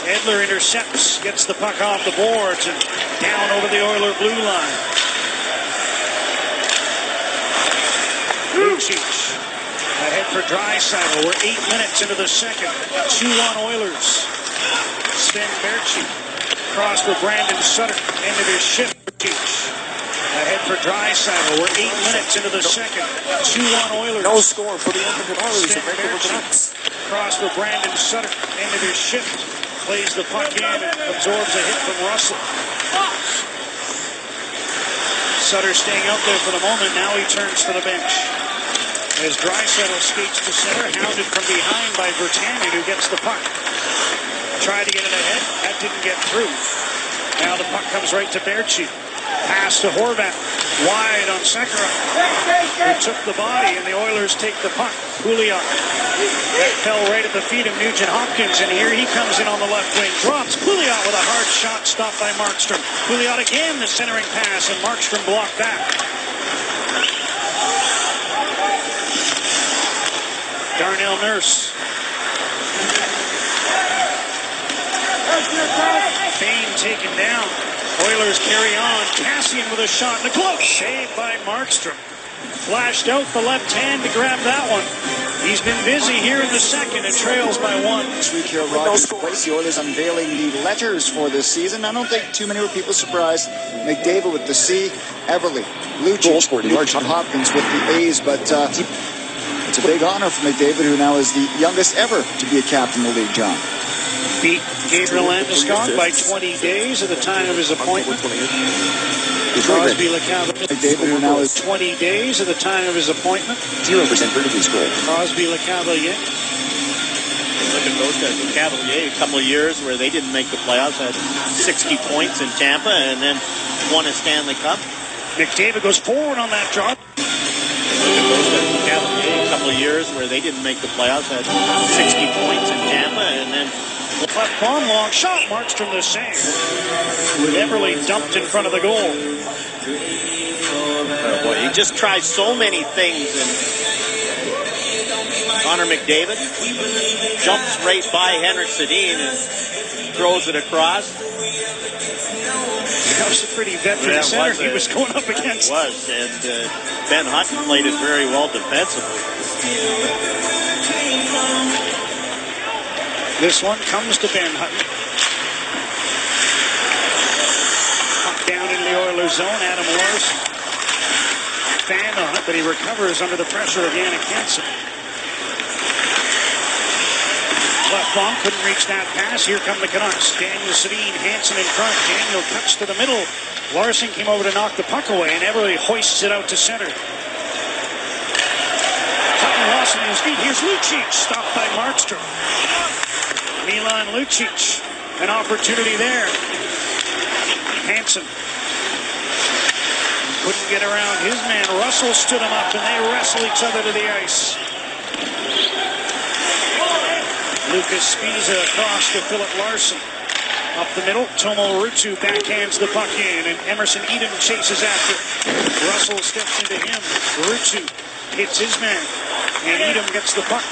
Edler intercepts, gets the puck off the boards and down over the Oiler blue line. Lucic ahead for Draisaitl. We're 8 minutes into the second. 2-1 Oilers. Sven Baertschi cross for Brandon Sutter. End of his shift. Ahead for Draisaitl. We're 8 minutes into the second. 2-1 Oilers. No score for the Edmonton Oilers. Sven Baertschi cross for Brandon Sutter. End of his shift. Plays the puck in and absorbs a hit from Russell. Sutter staying out there for the moment. Now he turns to the bench. As Draisaitl skates to center, hounded from behind by Virtanen, who gets the puck. Tried to get it ahead. That didn't get through. Now the puck comes right to Baertschi. Pass to Horvat. Wide on Sekera, who took the body, and the Oilers take the puck. Pouliot. That fell right at the feet of Nugent Hopkins, and here he comes in on the left wing. Drops Pouliot with a hard shot, stopped by Markstrom. Pouliot again, the centering pass, and Markstrom blocked back. Darnell Nurse. Fane taken down. Oilers carry on. Cassian with a shot in the glove. Saved by Markstrom. Flashed out the left hand to grab that one. He's been busy here in the second and trails by 1. This week here at Rogers Place, the Oilers unveiling the letters for this season. I don't think too many people surprised. McDavid with the C, Everly, Lucic, and Hopkins with the A's, but it's a big honor for McDavid, who now is the youngest ever to be a captain in the league, John. Beat Gabriel Landeskog by 20 days at the time of his appointment. Crosby LeCavalier. McDavid, who now is 20 days at the time of his appointment. 0% vertically scrolled. Crosby LeCavalier. Look at those guys. LeCavalier, a couple of years where they didn't make the playoffs, had 60 points in Tampa, and then won a Stanley Cup. McDavid goes forward on that drop. Look at those guys. LeCavalier, a couple couple of years where they didn't make the playoffs, had 60 points in Tampa, and then left bomb, long shot, Markstrom the save. Everly dumped in front of the goal. Oh boy, he just tries so many things, and Connor McDavid jumps right by Henrik Sedin and throws it across. That was a pretty veteran center he was going up against. It was, and Ben Hutton played it very well defensively. This one comes to Ben Hutton. Puck down into the Oilers zone. Adam Larson fanned on it, but he recovers under the pressure of Jannik Hansen. Left bomb, couldn't reach that pass. Here come the Canucks. Daniel Sedin, Hansen in front. Daniel cuts to the middle. Larson came over to knock the puck away, and Everly hoists it out to center. Hutton lost on his feet. Here's Lucic, stopped by Markstrom. Milan Lucic, an opportunity there. Hansen couldn't get around his man. Russell stood him up, and they wrestle each other to the ice. Lucas Spiza across to Philip Larson. Up the middle, Tomo Ruutu backhands the puck in, and Emerson Edom chases after. Russell steps into him. Ruutu hits his man, and Edom gets the puck.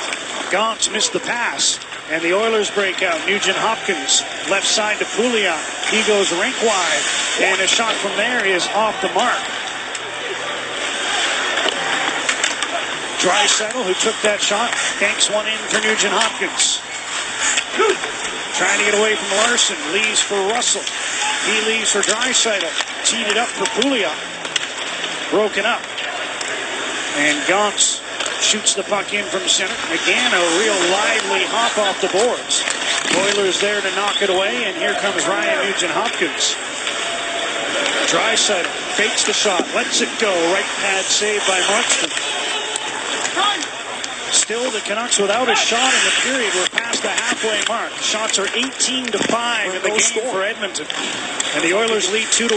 Gaunt missed the pass, and the Oilers break out. Nugent Hopkins, left side to Pouliot. He goes rink wide, and a shot from there is off the mark. Draisaitl, who took that shot, banks one in for Nugent Hopkins. Trying to get away from Larson, leaves for Russell. He leaves for Draisaitl. Teed it up for Pouliot. Broken up. And Gaunt shoots the puck in from center. Again, a real lively hop off the boards. Oilers there to knock it away, and here comes Ryan Nugent Hopkins. Draisaitl fakes the shot, lets it go. Right pad save by Markstrom. Still, the Canucks without a shot in the period. We're past the halfway mark. Shots are 18-5 in the game for Edmonton. And the Oilers lead 2-1.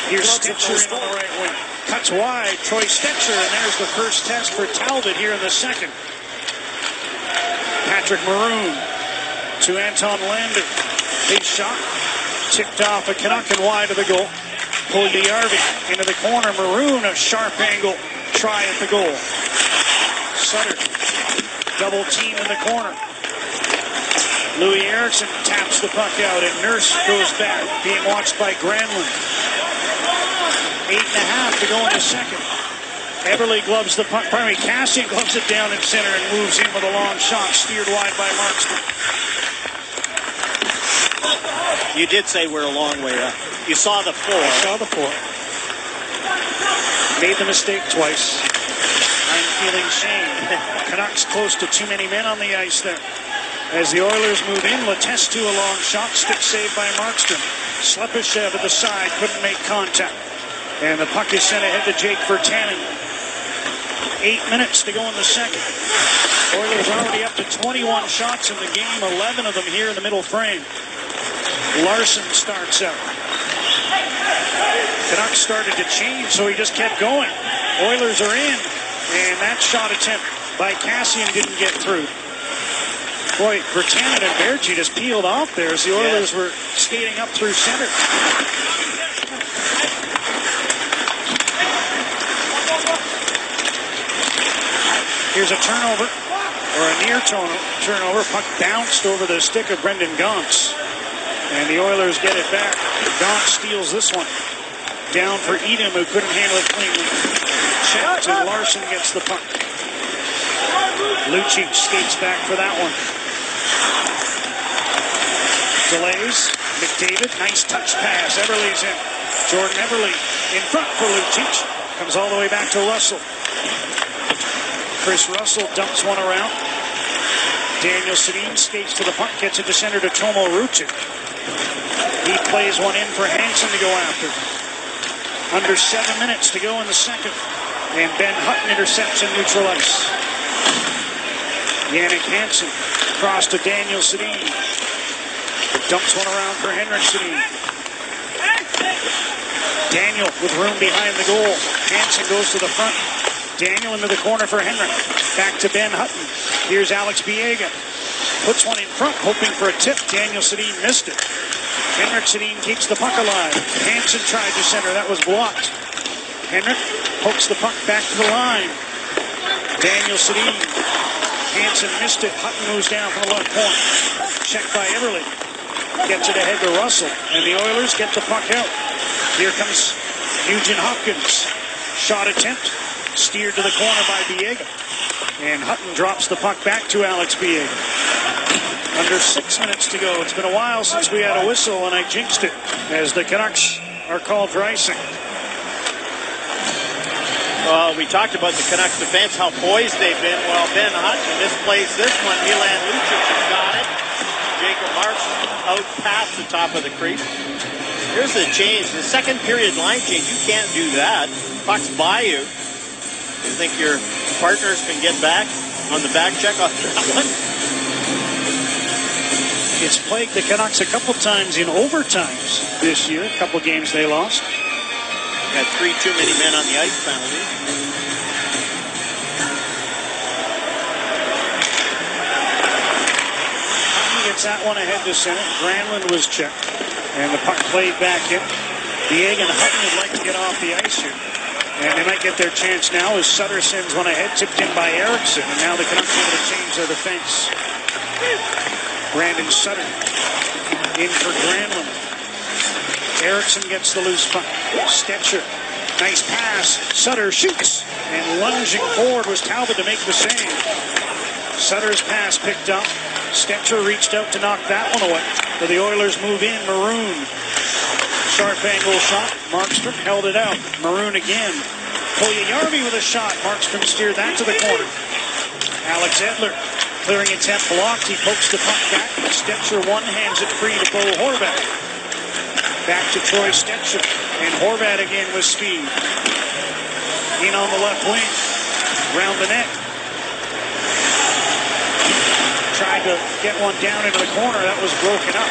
Here's Stetcher in on the right wing. Cuts wide, Troy Stetcher, and there's the first test for Talbot here in the second. Patrick Maroon to Anton Lander. Big shot, tipped off a Canuck and wide of the goal. Puljujärvi into the corner. Maroon, a sharp angle try at the goal. Sutter, double team in the corner. Louis Eriksson taps the puck out, and Nurse goes back, being watched by Granlund. 8.5 to go in the second. Everly gloves the puck. Cassian gloves it down in center and moves in with a long shot, steered wide by Markstrom. You did say we're a long way up. You saw the 4. I saw the 4. Made the mistake twice. I'm feeling shame. Canucks close to too many men on the ice there. As the Oilers move in, Letestu a long shot, stick saved by Markstrom. Slepyshev at the side, couldn't make contact. And the puck is sent ahead to Jake Virtanen. 8 minutes to go in the second. Oilers already up to 21 shots in the game, 11 of them here in the middle frame. Larson starts out. Canucks started to change, so he just kept going. Oilers are in, and that shot attempt by Cassian didn't get through. Boy, Virtanen and Berge just peeled off there as the Oilers were skating up through center. Here's a turnover, or a near turnover. Puck bounced over the stick of Brendan Gaunt. And the Oilers get it back. Gaunt steals this one. Down for Edom, who couldn't handle it cleanly. Checked, and Larson gets the puck. Lucic skates back for that one. Delays. McDavid, nice touch pass. Everly's in. Jordan Everly in front for Lucic. Comes all the way back to Russell. Chris Russell dumps one around. Daniel Sedin skates to the puck, gets it to center to Tomo Ruutu. He plays one in for Hansen to go after. Under 7 minutes to go in the second. And Ben Hutton intercepts in neutral ice. Jannik Hansen across to Daniel Sedin. Dumps one around for Henrik Sedin. Daniel with room behind the goal. Hansen goes to the front. Daniel into the corner for Henrik. Back to Ben Hutton. Here's Alex Biega. Puts one in front, hoping for a tip. Daniel Sedin missed it. Henrik Sedin keeps the puck alive. Hansen tried to center. That was blocked. Henrik pokes the puck back to the line. Daniel Sedin. Hansen missed it. Hutton moves down from the left point. Checked by Everly. Gets it ahead to Russell. And the Oilers get the puck out. Here comes Nugent Hopkins. Shot attempt. Steered to the corner by Biega. And Hutton drops the puck back to Alex Biega. Under 6 minutes to go. It's been a while since we had a whistle, and I jinxed it as the Canucks are called for icing. Well, we talked about the Canucks defense, how poised they've been. Well, Ben Hutton misplaced this one. Milan Lucic has got it. Jacob Markstrom out past the top of the crease. Here's the change. The second period line change, you can't do that. Puck's by you. You think your partners can get back on the back check on that one? It's plagued the Canucks a couple times in overtimes this year. A couple games they lost. Got 3 too many men on the ice penalty. Hutton gets that one ahead to center. Granlund was checked. And the puck played back in. Biega and Hutton would like to get off the ice here. And they might get their chance now as Sutter sends one ahead, tipped in by Eriksson. And now the Canucks are able to change their defense. Brandon Sutter in for Granlund. Eriksson gets the loose puck. Stetcher. Nice pass. Sutter shoots. And lunging forward was Talbot to make the save. Sutter's pass picked up. Stetcher reached out to knock that one away. So the Oilers move in. Maroon. Sharp angle shot. Markstrom held it out. Maroon again. Puljujärvi with a shot. Markstrom steered that to the corner. Alex Edler. Clearing attempt blocked. He pokes the puck back. Stetcher one hands it free to Bo Horvat. Back to Troy Stetcher. And Horvat again with speed. In on the left wing. Round the net. Tried to get one down into the corner. That was broken up.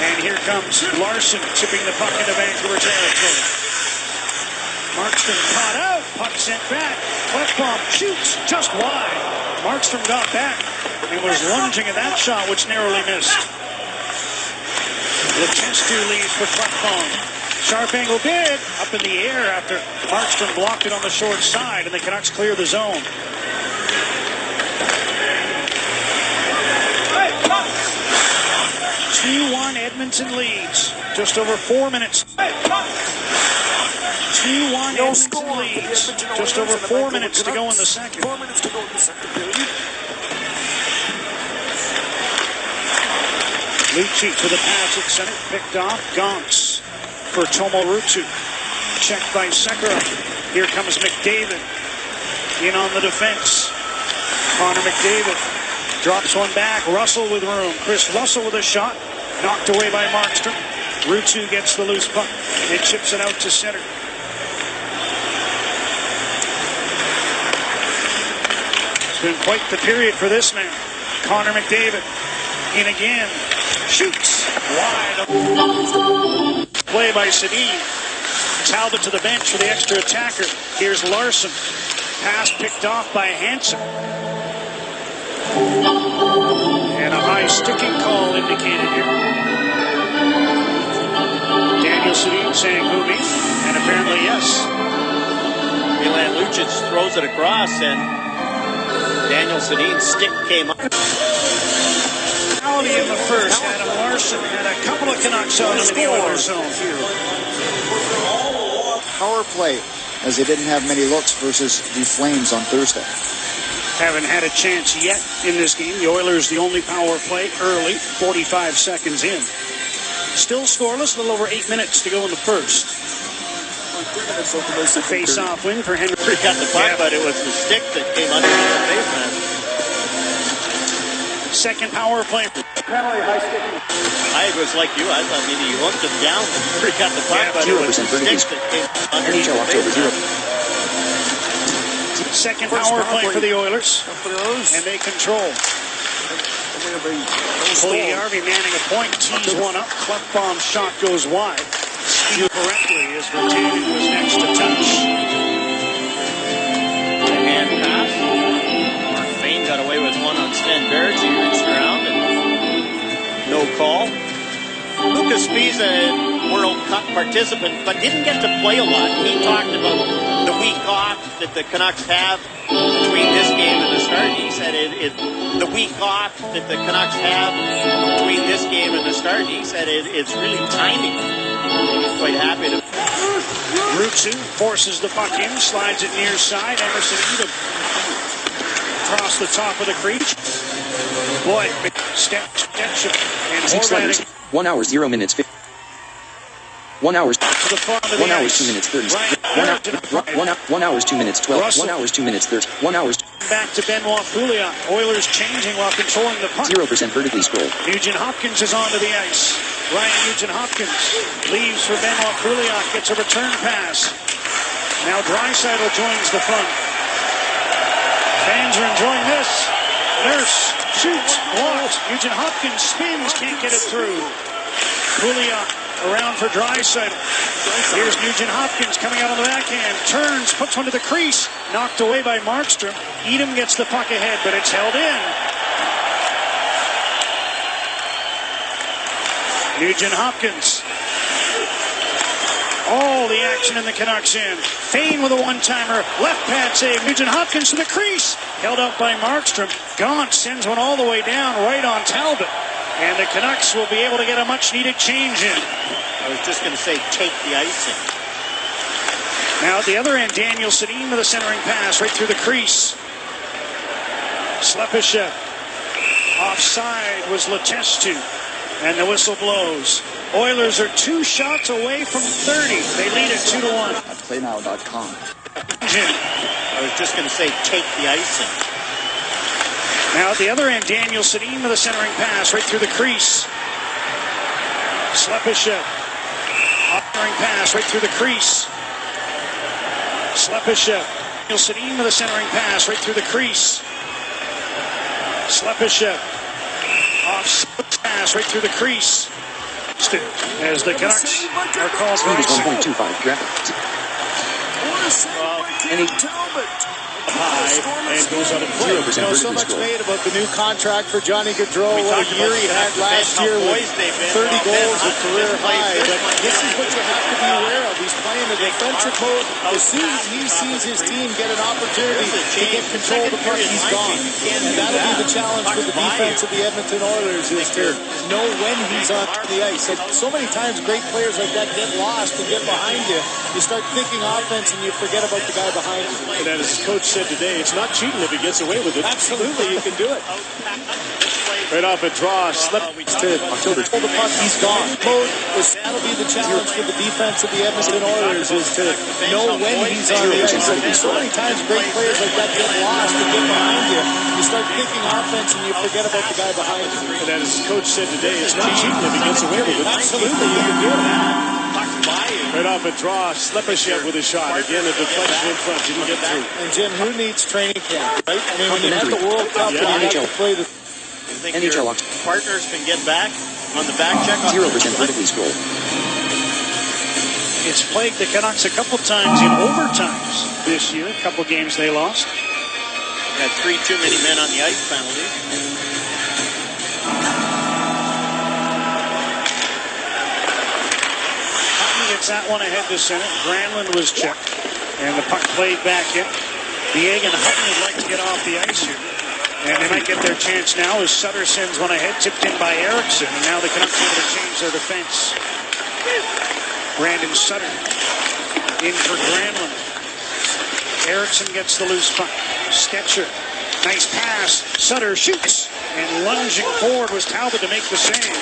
And here comes Larson tipping the puck into Vancouver territory. Markstrom caught out. Puck sent back. Klefbom shoots just wide. Markstrom got back and was lunging at that shot, which narrowly missed. Lechestu leads for Klefbom. Sharp angle bid up in the air after Markstrom blocked it on the short side, and the Canucks clear the zone. Hey, 2-1 Edmonton leads. Just over 4 minutes. 2-1 Edmonton leads. Just over 4 minutes to go in the second. 4 minutes to go in the second period. Lucic with a pass at center. Picked off. Gonks for Tomo Ruutu. Checked by Sekera. Here comes McDavid. In on the defense. Connor McDavid drops one back. Russell with room. Chris Russell with a shot. Knocked away by Markstrom. Ruutu gets the loose puck and chips it out to center. It's been quite the period for this man. Connor McDavid in again. Shoots wide. Play by Sedin. Talbot to the bench for the extra attacker. Here's Larson. Pass picked off by Hansen. And a high sticking call indicated here. Daniel Sedin saying who me? And apparently yes. Milan Lucic throws it across and Daniel Sedin's stick came up. In the first, Adam Larson had a couple of Canucks on him in the Oilers zone. Power play, as they didn't have many looks versus the Flames on Thursday. Haven't had a chance yet in this game. The Oilers the only power play early, 45 seconds in. Still scoreless, a little over 8 minutes to go in the first. Face-off win for Henry. He got the puck, but it was the stick that came under the baseman. Second power play. I was like you. I thought maybe he hooked him down before he got the puck, but it was the stick that came underneath the baseman. Second power play for the Oilers, and they control. Puljujärvi manning a point, tees one up. Klefbom shot goes wide. Steal correctly as Virtanen was next to touch. Lucas Spiza, World Cup participant, but didn't get to play a lot. He talked about the week off that the Canucks have between this game and the start. He said the week off that the Canucks have between this game and the start. He said it's really timing. He's quite happy to. Rutsu forces the puck in, slides it near side. Emerson Edom across the top of the crease. Boy, step and Sliders. 1 hour 0 minutes 50. 1 hour. 1 hours 2 minutes 30. 1 hours 2 minutes 12. Russell. 1 hours 2 minutes 30. 1 hours. Back to Benoit Pouliot. Oilers changing while controlling the puck. 0% vertically scroll. Nugent Hopkins is onto the ice. Ryan Nugent Hopkins leaves for Benoit Pouliot. Gets a return pass. Now Draisaitl joins the fun. Fans are enjoying this. Nurse shoots, blocked. Nugent Hopkins spins, can't get it through. Pouliot around for Draisaitl. Here's Nugent Hopkins coming out on the backhand. Turns, puts one to the crease. Knocked away by Markstrom. Edom gets the puck ahead, but it's held in. Nugent Hopkins. All the action in the Canucks end. Fane with a one-timer. Left pad save. Nugent Hopkins to the crease. Held up by Markstrom. Gaunt sends one all the way down right on Talbot. And the Canucks will be able to get a much-needed change in. I was just going to say, take the icing. Now at the other end, Daniel Sedin with a centering pass right through the crease. Slepyshev. Offside was Letestu. And the whistle blows. Oilers are 2 shots away from 30. They lead it 2-1. At playnow.com. I was just going to say, take the icing. Now at the other end, Daniel Sedin with a centering pass right through the crease. Slepyshev. Centering pass right through the crease. Slepyshev. Daniel Sedin with a centering pass right through the crease. Slepyshev. Off pass right through the crease. As the Canucks are called for Speed is 1.25. High and goes out of play. 0% So vertically much scroll. made about the new contract for Johnny Gaudreau. What a year he had last year with 30 goals, a career high. But this is what you have to be aware of. He's playing a defensive mode. As soon as he sees his team get an opportunity to get control of the puck, he's gone. And that'll be the challenge for the defense of the Edmonton Oilers, is to know when he's on the ice. So many times great players like that get lost and get behind you. You start thinking offense and you forget about the guy behind you. And as his coach said today, it's not cheating if he gets away with it. Absolutely, you can do it. Right off a draw, slip to October. Pull the puck, he's gone. That'll be the challenge for the defense of the Edmonton Oilers, is to know when he's on the ice. So many times great players like that get lost and get behind you. You start thinking offense and you forget about the guy behind you. And as his coach said today, it's not cheating if he gets away with it. Absolutely, you can do it. Right off a draw, Slepyshev with a shot. Again, a deflection in front, didn't get through. And Jim, who needs training camp, right? I mean, when you have the World Cup and you have to play the... NHL Partners can get back on the back check. 0% vertically scroll. It's plagued the Canucks a couple times in overtimes this year. A couple games they lost. Had 3 too many men on the ice penalty. Gets that one ahead to center. Granlund was checked. And the puck played back in. Bieg and Hutton would like to get off the ice here. And they might get their chance now as Sutter sends one ahead, tipped in by Eriksson. And now the Canucks are able to change their defense. Brandon Sutter in for Granlund. Eriksson gets the loose puck. Stetcher. Nice pass. Sutter shoots. And lunging forward was Talbot to make the save.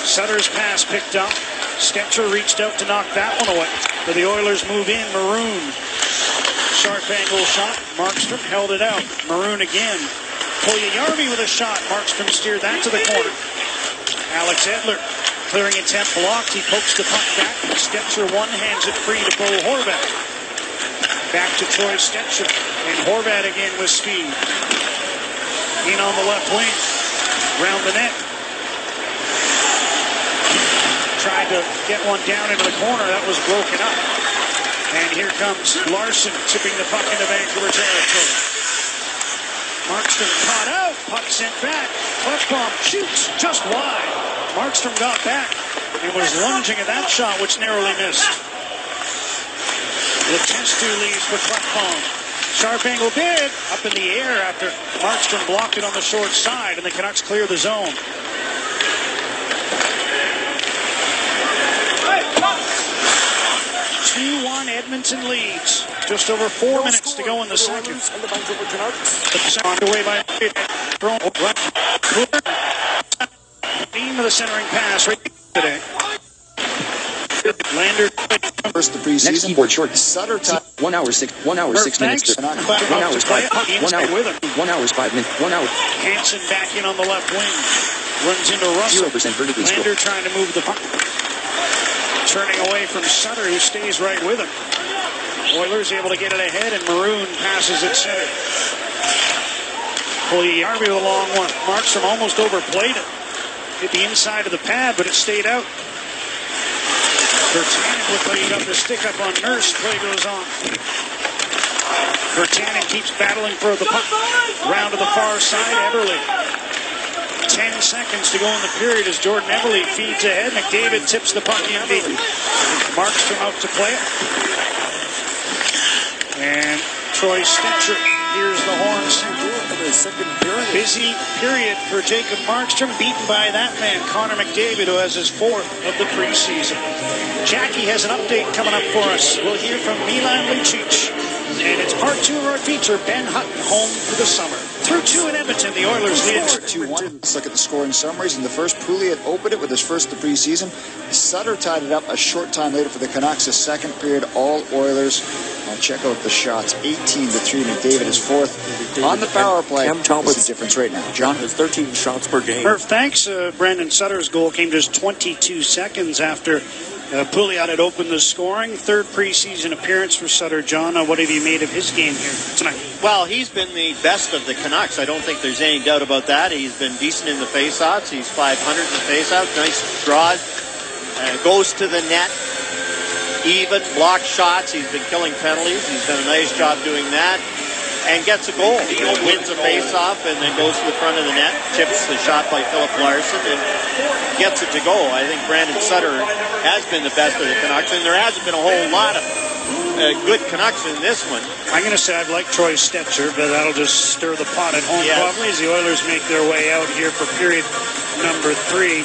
Sutter's pass picked up. Stetcher reached out to knock that one away. But the Oilers move in. Maroon. Sharp angle shot. Markstrom held it out. Maroon again. Puljujärvi with a shot. Markstrom steered that to the corner. Alex Edler clearing attempt blocked. He pokes the puck back. Stetcher one hands it free to Bo Horvat. Back to Troy Stetcher. And Horvat again with speed. In on the left wing. Round the net. Tried to get one down into the corner. That was broken up. And here comes Larson tipping the puck into Vancouver territory. Markstrom caught out. Puck sent back. Klefbom shoots just wide. Markstrom got back and was lunging at that shot, which narrowly missed. Letestu leaves for Klefbom. Sharp angle bid up in the air after Markstrom blocked it on the short side, and the Canucks clear the zone. 2-1 Edmonton leads. Just over 4 minutes to go in the second. Underway by theme of the centering pass right today. Lander first the preseason. Next keyboard short. Sutter time. 1 hour 6 minutes. 1 hour 5 minutes. 1 hour. Hansen back in on the left wing. Runs into Russell. 0% vertically Lander trying to move the puck. Turning away from Sutter, who stays right with him. Oilers able to get it ahead, and Maroon passes it center. Pugliarvi with a long one. Markstrom almost overplayed it. Hit the inside of the pad, but it stayed out. Virtanen looked like he got the stick up on Nurse. Play goes on. Virtanen keeps battling for the puck. Round to the far side, Eberle. 10 seconds to go in the period as Jordan Eberle feeds ahead. McDavid tips the puck in deep. Markstrom out to play it. And Troy Stecher hears the horn sound. Busy period for Jacob Markstrom, beaten by that man, Connor McDavid, who has his 4th of the preseason. Jackie has an update coming up for us. We'll hear from Milan Lucic. And it's part 2 of our feature, Ben Hutton, home for the summer. Through 2 in Edmonton, the Oilers lead 2-1. Let's look at the scoring summaries. In the first, Pouliot opened it with his first of the preseason. Sutter tied it up a short time later for the Canucks. The second period, all Oilers. I'll check out the shots. 18-3. McDavid is 4th. On the power play, what's the difference right now? John? There's 13 shots per game. Murph, thanks. Brandon Sutter's goal came just 22 seconds after Pouliot had opened the scoring. 3rd preseason appearance for Sutter. John, what have you made of his game here tonight? Well, he's been the best of the Canucks. I don't think there's any doubt about that. He's been decent in the faceoffs. He's 500 in the faceoffs. Nice draws. Goes to the net. Even block shots. He's been killing penalties. He's done a nice job doing that. And gets a goal. He wins a face-off and then goes to the front of the net, tips the shot by Philip Larson, and gets it to go. I think Brandon Sutter has been the best of the Canucks, and there hasn't been a whole lot of good Canucks in this one. I'm going to say I'd like Troy Stecher, but that'll just stir the pot at home probably as the Oilers make their way out here for period number 3.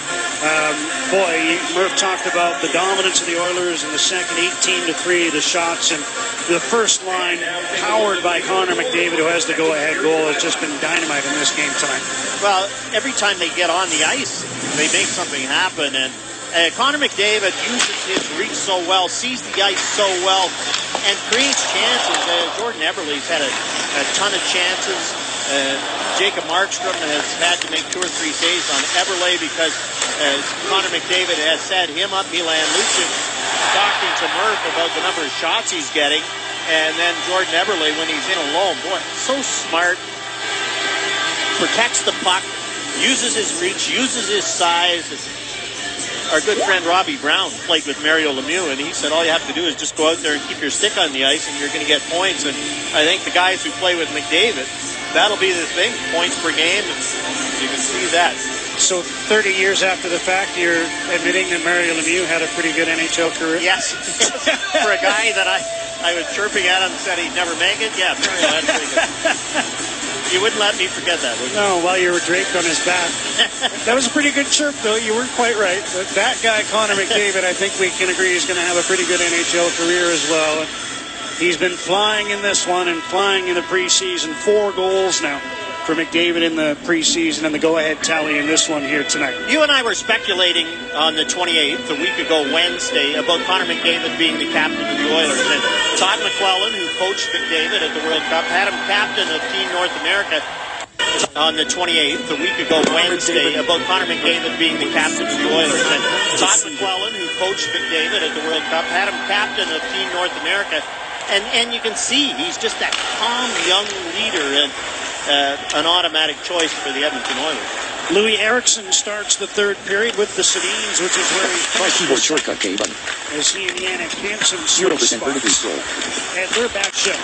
Murph talked about the dominance of the Oilers in the second, 18-3, the shots, and the first line, powered by Connor McDavid, who has the go-ahead goal, has just been dynamite in this game tonight. Well, every time they get on the ice, they make something happen, and Connor McDavid uses his reach so well, sees the ice so well, and creates chances. Jordan Eberle's had a ton of chances. Jacob Markstrom has had to make 2 or 3 saves on Eberle because, as Connor McDavid has set him up, Milan Lucic talking to Murph about the number of shots he's getting, and then Jordan Eberle, when he's in alone, boy, so smart, protects the puck, uses his reach, uses his size. Our good friend Robbie Brown played with Mario Lemieux, and he said all you have to do is just go out there and keep your stick on the ice, and you're going to get points. And I think the guys who play with McDavid, that'll be the thing, points per game, and you can see that. So 30 years after the fact, you're admitting that Mario Lemieux had a pretty good NHL career? Yes. For a guy that I was chirping at him and said he'd never make it, yeah, Mario had pretty good. You wouldn't let me forget that, would you? No, while you were draped on his back. That was a pretty good chirp, though. You weren't quite right. But that guy, Connor McDavid, I think we can agree is going to have a pretty good NHL career as well. He's been flying in this one and flying in the preseason. 4 goals now for McDavid in the preseason, and the go-ahead tally in this one here tonight. You and I were speculating on the 28th, a week ago Wednesday, about Connor McDavid being the captain of the Oilers. And Todd McClellan, who coached McDavid at the World Cup, had him captain of Team North America on the 28th, a week ago Wednesday, about Connor McDavid being the captain of the Oilers. And Todd McClellan, who coached McDavid at the World Cup, had him captain of Team North America. And you can see he's just that calm young leader and an automatic choice for the Edmonton Oilers. Louis Eriksson starts the 3rd period with the Sedins, which is where he Try keyboard shortcut K button. as he and Yannick Hansen 0% vertically scroll. and they're back shut.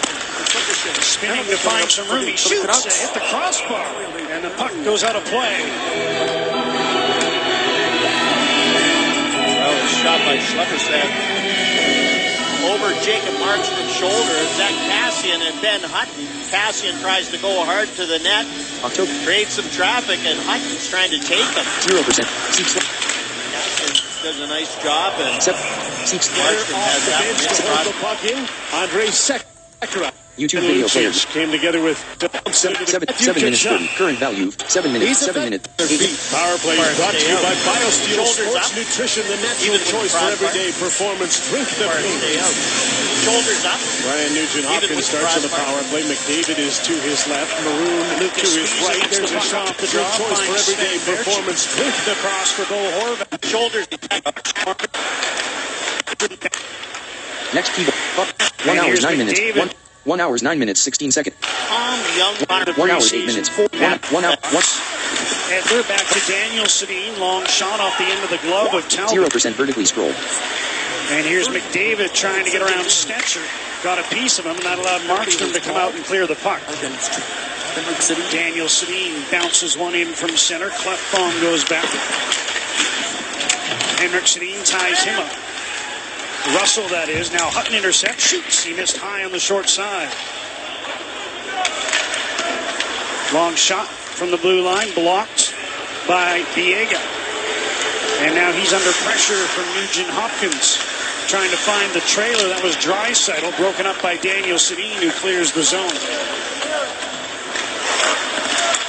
Spinning to find some room. He shoots. Hit the crossbar. And the puck goes out of play. Well, it's shot by Schlepperstedt. Over Jacob Markstrom's shoulder. Zach Kassian and Ben Hutton. Kassian tries to go hard to the net. October. Creates some traffic, and Hutton's trying to take him. 0%. Kassian does a nice job, and Markstrom has that one. To hold the puck in. Andre Sekera. YouTube video players. Came together with 7 minutes 30. Current value 7 minutes. 7 minutes. Power play brought to you by BioSteel Shoulders Sports up. Nutrition, the natural Even with choice the for crossbar. everyday performance. Drink the Stay pink. out. Shoulders up. Ryan Nugent-Hopkins starts on the power play. McDavid is to his left. Maroon to his right. There's a shot. The choice for everyday performance. Drink the Cross for Bo Horvat. Shoulders. Next key. 1 hour 9 minutes. 1 hour 9 minutes 16 seconds. Tom Young. 1 hour 8 minutes. 1 hour. Edler back to Daniel Sedin. Long shot off the end of the glove of Talbot. 0% vertically scroll. And here's McDavid trying to get around Stetcher. Got a piece of him, and that allowed Markstrom to come out and clear the puck. Daniel Sedin bounces one in from center. Klefbom goes back. Henrik Sedin ties him up. Russell, that is. Now Hutton intercepts. Shoots. He missed high on the short side. Long shot from the blue line. Blocked by Biega. And now he's under pressure from Nugent-Hopkins. Trying to find the trailer. That was Draisaitl. Broken up by Daniel Sedin, who clears the zone.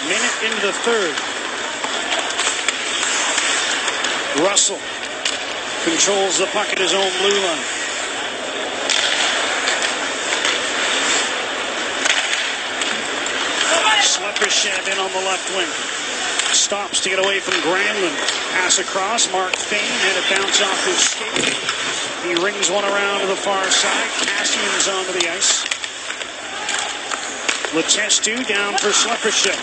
Minute into the third. Russell controls the puck at his own blue line. Schlepperstedt in on the left wing. Stops to get away from Granlund. Pass across. Mark Fane had it bounce off his skate. He rings one around to the far side. Kassian's onto the ice. Letestu down for Schlepperstedt.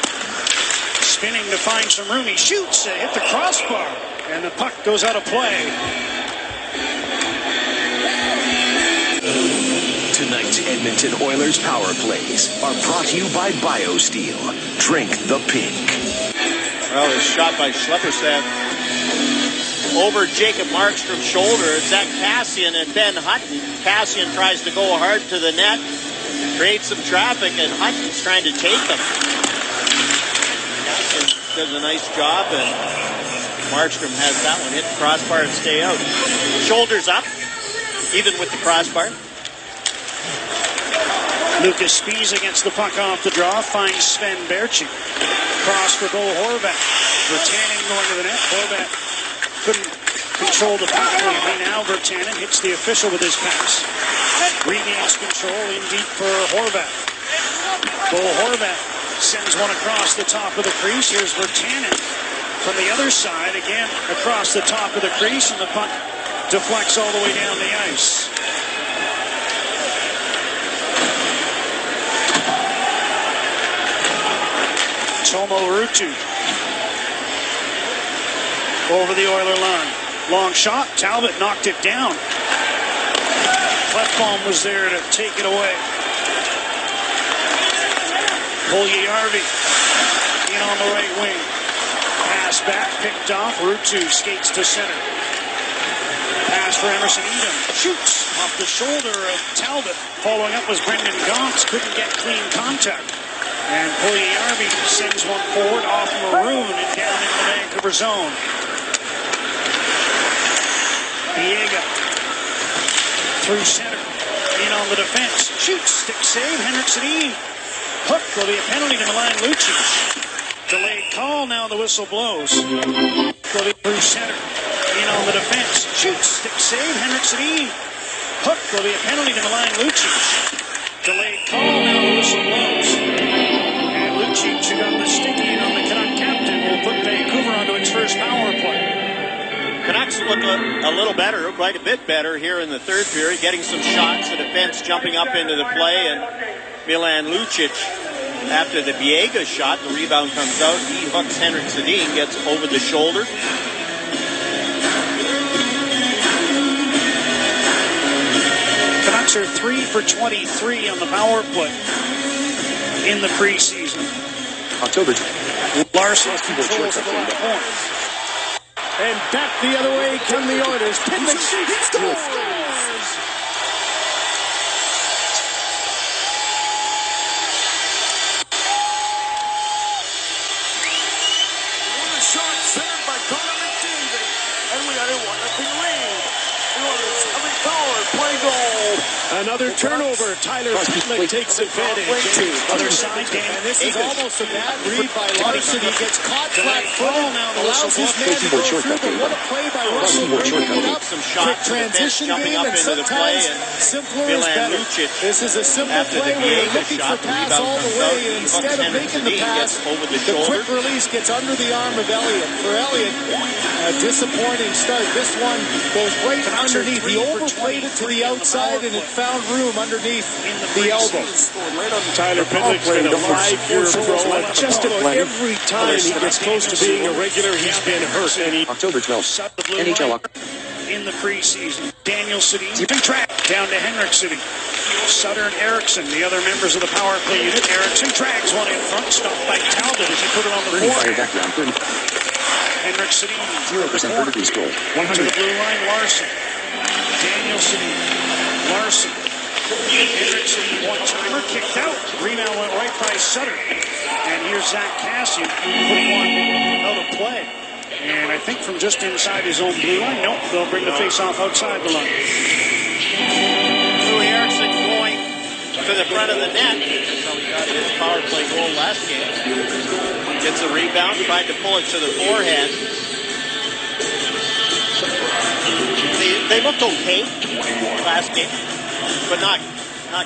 Spinning to find some room. He shoots. Hit the crossbar. And the puck goes out of play. Tonight's Edmonton Oilers power plays are brought to you by BioSteel. Drink the pink. Well, it's shot by Schlepperstedt. Over Jacob Markstrom's shoulder. Zach Kassian and Ben Hutton. Kassian tries to go hard to the net. Creates some traffic, and Hutton's trying to take him. Kassian does a nice job, and Markstrom has that one. Hit the crossbar and stay out. Shoulders up, even with the crossbar. Lucas Spies against the puck off the draw. Finds Sven Berchi. Cross for Bo Horvat. Virtanen going to the net. Horvat couldn't control the puck cleanly. Now Virtanen hits the official with his pass. Regains control in deep for Horvat. Bo Horvat sends one across the top of the crease. Here's Virtanen from the other side. Again across the top of the crease, and the puck deflects all the way down the ice. Tomo Ruutu over the Oiler line. Long shot. Talbot knocked it down. Klefbom was there to take it away. Puljujärvi in on the right wing. Pass back, picked off. Ruutu skates to center. Pass for Emerson Edom. Shoots off the shoulder of Talbot. Following up was Brendan Gaunce. Couldn't get clean contact. And Puljujärvi sends one forward off Maroon and down into the Vancouver zone. Biega through center. In on the defense. Shoots. Stick save. Henrik Sedin. Hook. Will be a penalty to Milan Lucic. Delayed call. Now the whistle blows. Will be through center. In on the defense. Shoots. Stick save. Henrik Sedin. Hook. Will be a penalty to Milan Lucic. Delayed call. Now the whistle blows. Lucic, who got the sticky on the Canuck captain, will put Vancouver onto its first power play. Canucks look a little better, quite a bit better here in the third period, getting some shots. The defense jumping up into the play, and Milan Lucic, after the Biega shot, the rebound comes out. He hooks Henrik Sedin, gets over the shoulder. Canucks Canucks are 3 for 23 on the power play in the preseason. October. Larson controls the left point. And back the other way come the Oilers. Pitlick scores! Shot centered by Connor McDavid, and we got a 1-0 lead. The Oilers having power, play goal. Another turnover. Tyler Pitlick takes advantage. Other side, And this is almost a bad read by Larson. He gets caught flat-footed, allows his man to go through, but what a play by Larson, bringing it up. Some shots Quick transition game, and sometimes simpler is better. This is a simple play where you're looking for pass all the way, and instead of making the pass, the quick release gets under the arm of Elliott. For Elliott, a disappointing start. This one goes right underneath. He overplayed it to the outside, and it found room underneath the elbow. Tyler Pitlick's been a 5-year pro, and just about every time he gets close to being a regular, he's been hurt. And October 12th. NHL. In the preseason, Daniel City track down to Henrik City. Sutter and Eriksson, the other members of the power play unit. Eriksson drags one in front, stopped by Talbot as he put it on the board. Henrik City 0% vertical scroll. to the blue line. Larson. Daniel City. Larson. Henrik City one-timer kicked out. Rebound went right by Sutter. And here's Zach Kassian putting one out of play. And I think from just inside his own blue line, nope, they'll bring the face-off outside the line. Louis Eriksson going to the front of the net. That's how he got his power play goal last game. Gets a rebound, tried to pull it to the forehand. They looked okay last game, but not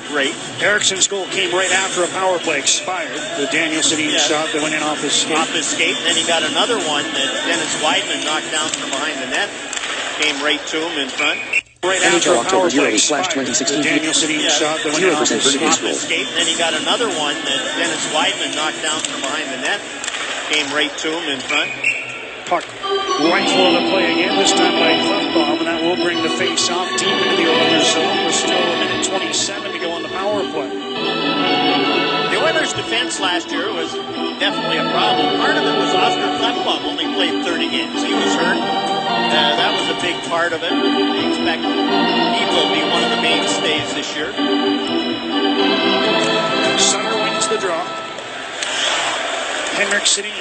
great. Eriksson's goal came right after a power play expired. The Daniel City shot that went in off his skate. Off his skate, and then he got another one that Dennis Weidman knocked down from behind the net. Came right to him in front. Right after a power play expired. 0/2016. The Daniel City shot that went in off his skate, and then he got another one that Dennis Weidman knocked down from behind the net. Came right to him in front. Puck right for the play again, this time by Klefbom, and that will bring the face-off deep into the Oilers zone. We're still a minute 27 to go on the power play. The Oilers' defense last year was definitely a problem. Part of it was Oscar Klefbom only played 30 games. He was hurt. That was a big part of it. They expect he will be one of the mainstays this year. Sutter wins the draw. Henrik City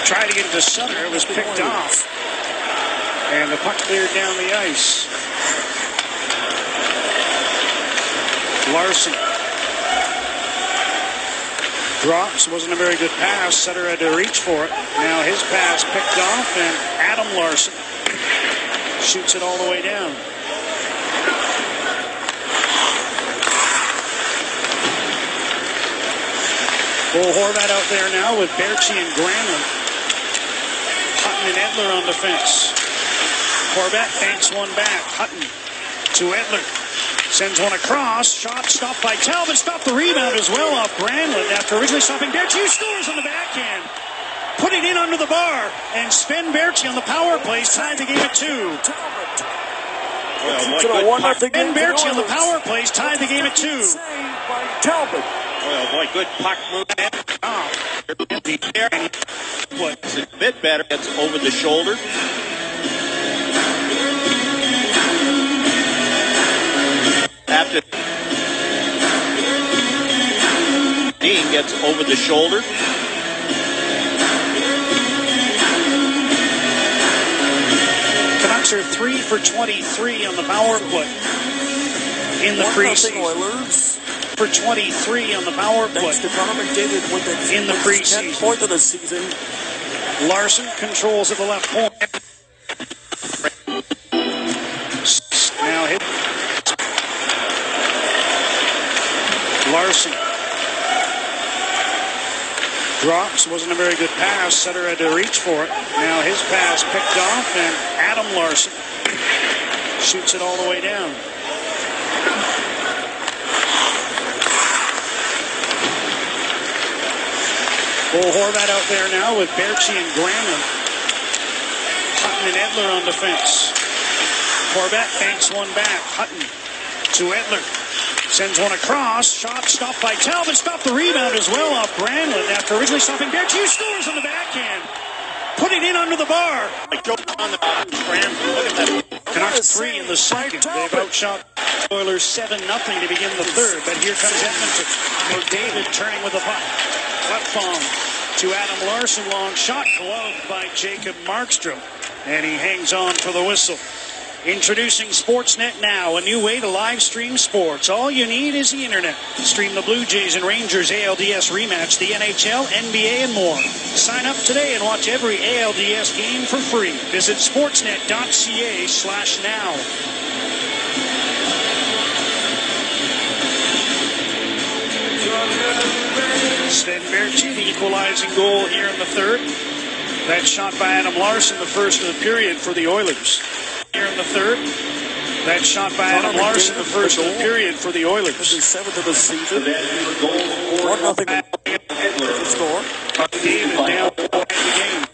tried to get it to Sutter. It was picked off. And the puck cleared down the ice. Larson drops. Wasn't a very good pass. Sutter had to reach for it. Now his pass picked off, and Adam Larson shoots it all the way down. Bull Horvat out there now with Berchi and Granlund. Hutton and Edler on defense. Horvat banks one back. Hutton to Edler. Sends one across. Shot stopped by Talbot. Stopped the rebound as well off Granlund after originally stopping Berchi. Scores on the backhand. Put it in under the bar. And Sven Berchi on the power play tied the game at 2. Sven Berchi on the power plays tied the game at 2. Talbot. Oh boy, good puck move. It's a bit better. It's over the shoulder. After Dean gets over the shoulder. Canucks are 3 for 23 on the power play in the preseason. For 23 on the power play. Thanks to Connor McDavid with in the preseason. 10th point of the season. Larson controls at the left point. Now hit. Larson drops. Wasn't a very good pass. Sutter had to reach for it. Now his pass picked off, and Adam Larson shoots it all the way down. Bull Horvat out there now with Berchi and Granlund. Hutton and Edler on defense. Horvat banks one back. Hutton to Edler. Sends one across. Shot stopped by Talbot. Stopped the rebound as well off Granlund after originally stopping Berthiaume. Scores on the backhand. Put it in under the bar. Canucks 3 in the second. They've outshot Oilers 7-0 to begin the third. But here comes Edmonton. McDavid turning with the puck. Left bomb to Adam Larson. Long shot gloved by Jacob Markstrom. And he hangs on for the whistle. Introducing Sportsnet Now, a new way to live stream sports. All you need is the internet. Stream the Blue Jays and Rangers ALDS rematch, the NHL, NBA, and more. Sign up today and watch every ALDS game for free. Visit sportsnet.ca/now. Sven Berthiaume, the equalizing goal here in the third. That shot by Adam Larson, the first of the period for the Oilers. Here in the third. That shot by Adam Larson, the first of the period for the Oilers. This is 7th of the season. 1-0. Score. David down the game.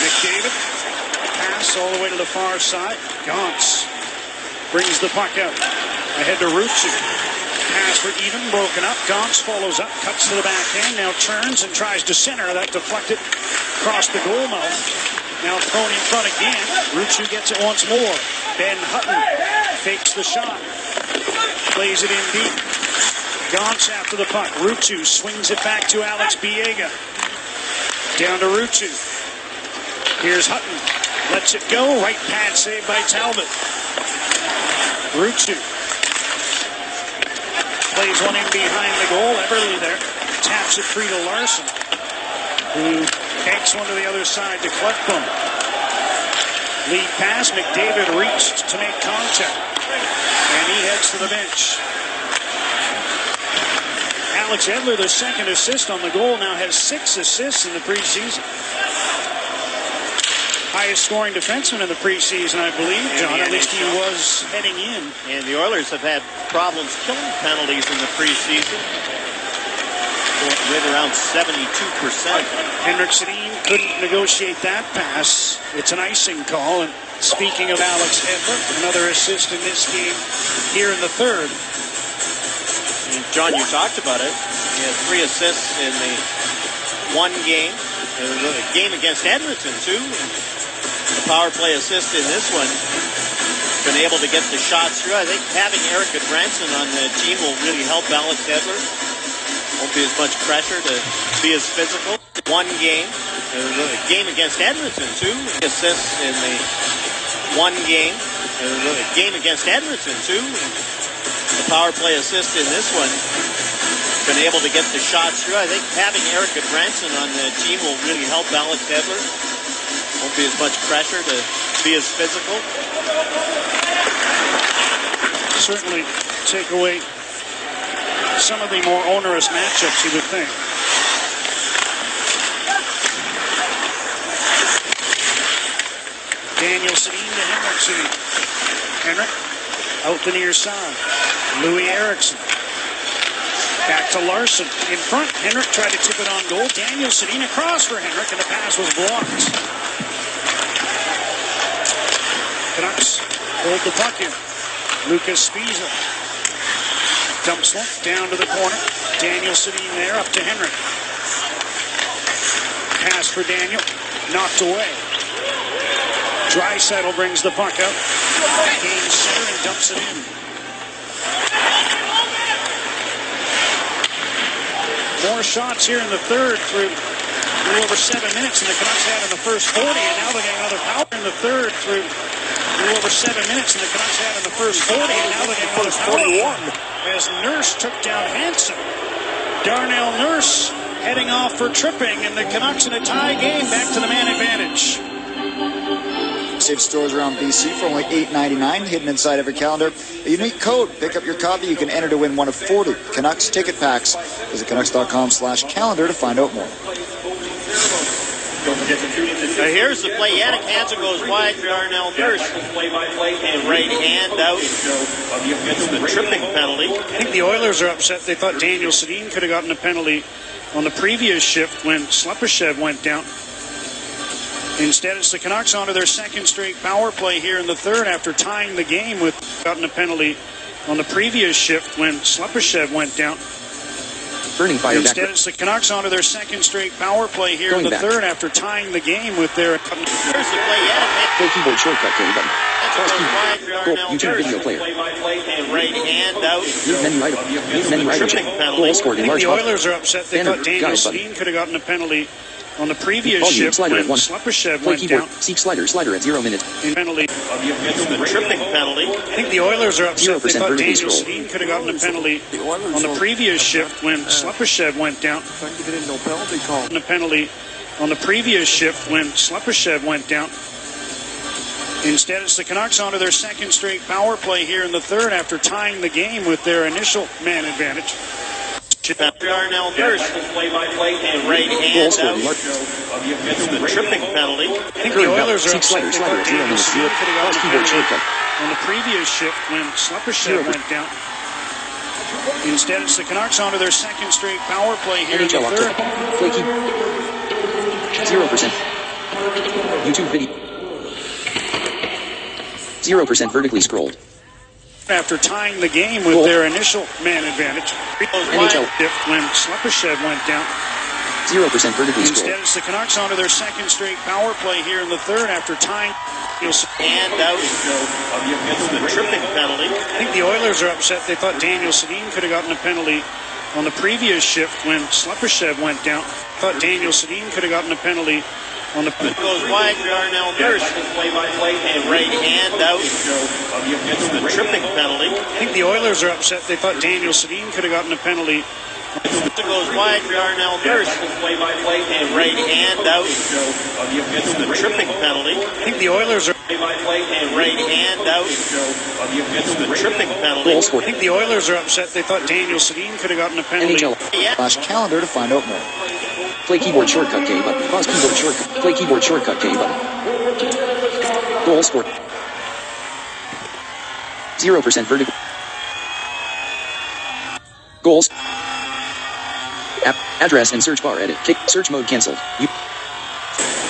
McDavid. Pass all the way to the far side. Gauntz brings the puck out. Ahead to Rucci. Pass for even, broken up. Gauntz follows up, cuts to the backhand, now turns and tries to center. That deflected across the goal mouth. Now thrown in front again. Rucci gets it once more. Ben Hutton fakes the shot. Plays it in deep. Gauntz after the puck. Rucci swings it back to Alex Biega. Down to Rucci. Here's Hutton. Lets it go. Right pad saved by Talbot. Rucci plays one in behind the goal. Everly there. Taps it free to Larson, who takes one to the other side to Klefbom. Lead pass. McDavid reached to make contact. And he heads to the bench. Alex Edler, the second assist on the goal, now has 6 assists in the preseason. Highest scoring defenseman in the preseason, I believe, John. At least he was heading in. And the Oilers have had problems killing penalties in the preseason. Right around 72%. Henrik Sedin couldn't negotiate that pass. It's an icing call. And speaking of Alex Edler, another assist in this game here in the third. And John, you talked about it. He had 3 assists in the one game. The game against Edmonton, too. The power play assist in this one. Been able to get the shots through. I think having Eric Goodbranson on the team will really help Alex Edler. Won't be as much pressure to be as physical. One game. The game against Edmonton, too. Assists in the one game. The game against Edmonton, too. The power play assist in this one. Been able to get the shots through. I think having Eric Goodbranson on the team will really help Alex Edler. Won't be as much pressure to be as physical. Certainly take away some of the more onerous matchups, you would think. Daniel Sedin to Henrik Sedin. Henrik out the near side. Louis Eriksson. Back to Larson. In front. Henrik tried to tip it on goal. Daniel Sedin across for Henrik, and the pass was blocked. Canucks hold the puck in. Lucas Spiza dumps one down to the corner. Daniel Sedin there, up to Henrik. Pass for Daniel. Knocked away. Draisaitl brings the puck out. Gains center and dumps it in. More shots here in the third through a little over 7 minutes, and the Canucks had in the first 40, and now they're getting another power in the third through a little over 7 minutes, and the Canucks had in the first 40, and now they're getting another power. 41. As Nurse took down Hansen. Darnell Nurse heading off for tripping, and the Canucks in a tie game, back to the man advantage. Save stores around BC for only $8.99, hidden inside every calendar. A unique code. Pick up your copy. You can enter to win one of 40 Canucks ticket packs. Visit Canucks.com/calendar to find out more. Here's the play. Yannick Hansen goes wide for Darnell Nurse. And right hand out. Gets the tripping penalty. I think the Oilers are upset. They thought Daniel Sedin could have gotten a penalty on the previous shift when Slepyshev went down. Instead, it's the Canucks onto their second straight power play here in the third after tying the game with gotten a penalty on the previous shift when Slepyshev went down. Burning fire. Instead, it's the Canucks onto their second straight power play here in the third after tying the game with their... Here's the play yet. Play keyboard shortcut K button. Goal, YouTube video player. And right hand out. Leave menu item. Leave menu item check. Goal scored in I think large the font. Oilers are upset. They Banner, thought Daniel guide Sedin could have gotten a penalty on the previous Volume, shift slider when at 1. Slepyshev Play went keyboard. down. Seek slider at 0 minutes. In penalty. The tripping penalty. I think the Oilers are upset. They 0% thought vertically Daniel scroll. Sedin could have gotten a penalty on the previous shift when Slepyshev went down. A penalty on the previous shift when Slepyshev went down. Instead, it's the Canucks onto their second straight power play here in the third after tying the game with their initial man advantage. Darnell Nurse, play-by-play and right hand out. The tripping penalty. I think the Oilers are upset. Slider at 0 minutes. Pause keyboard shortcut. On the previous shift when Slepyshev went down. Instead, it's the Canucks onto their second straight power play here in the NHL third. Oct.28. Play keyboard. 0%. YouTube video. 0% vertically scrolled. After tying the game with their initial man advantage. NHL. When Slepyshev went down. 0% vertically Instead, scrolled. it's the Canucks onto their second straight power play here in the third after tying. And out. The tripping penalty. I think the Oilers are upset. They thought Daniel Sedin could have gotten a penalty on the previous shift when Slepyshev went down. Thought Daniel Sedin could have gotten a penalty on the... Goes wide, Darnell Nurse, play-by-play and right hand out. The tripping penalty. I think the Oilers are upset. They thought Daniel Sedin could have gotten a penalty. Goes wide, Darnell Nurse, play-by-play and right hand out. The tripping penalty. I think the Oilers are... Play-by-play and right hand out. The tripping penalty. Goal scored. I think the Oilers are upset. They thought Daniel Sedin could have gotten a penalty. NHL. /calendar to find out more. Play keyboard shortcut K button. Pause keyboard shortcut. Play keyboard shortcut K button. Goal scored. 0% vertical. Goals. App, address and search bar edit. Kick. Search mode cancelled. You.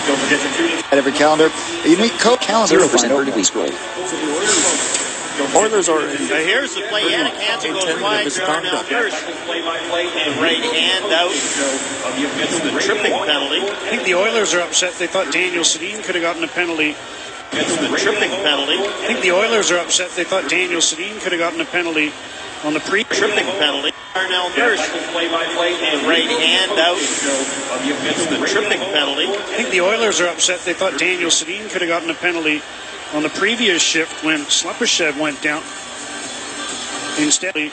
Don't forget to tune in. At every calendar, a unique code calendar to 0% find out more. vertically scrolled. Oilers are Here's the play yet. Cancel goes wide, Darnell Nurse, play-by-play and right hand out. The tripping penalty. I think the Oilers are upset. They thought Daniel Sedin could have gotten a penalty. The tripping penalty. I think the Oilers are upset. They thought Daniel Sedin could have gotten a penalty on the Tripping penalty. Darnell Nurse, play-by-play and right hand out. The tripping penalty. I think the Oilers are upset. They thought Daniel Sedin could have gotten a penalty on the previous shift when Slepyshev went down. Instead,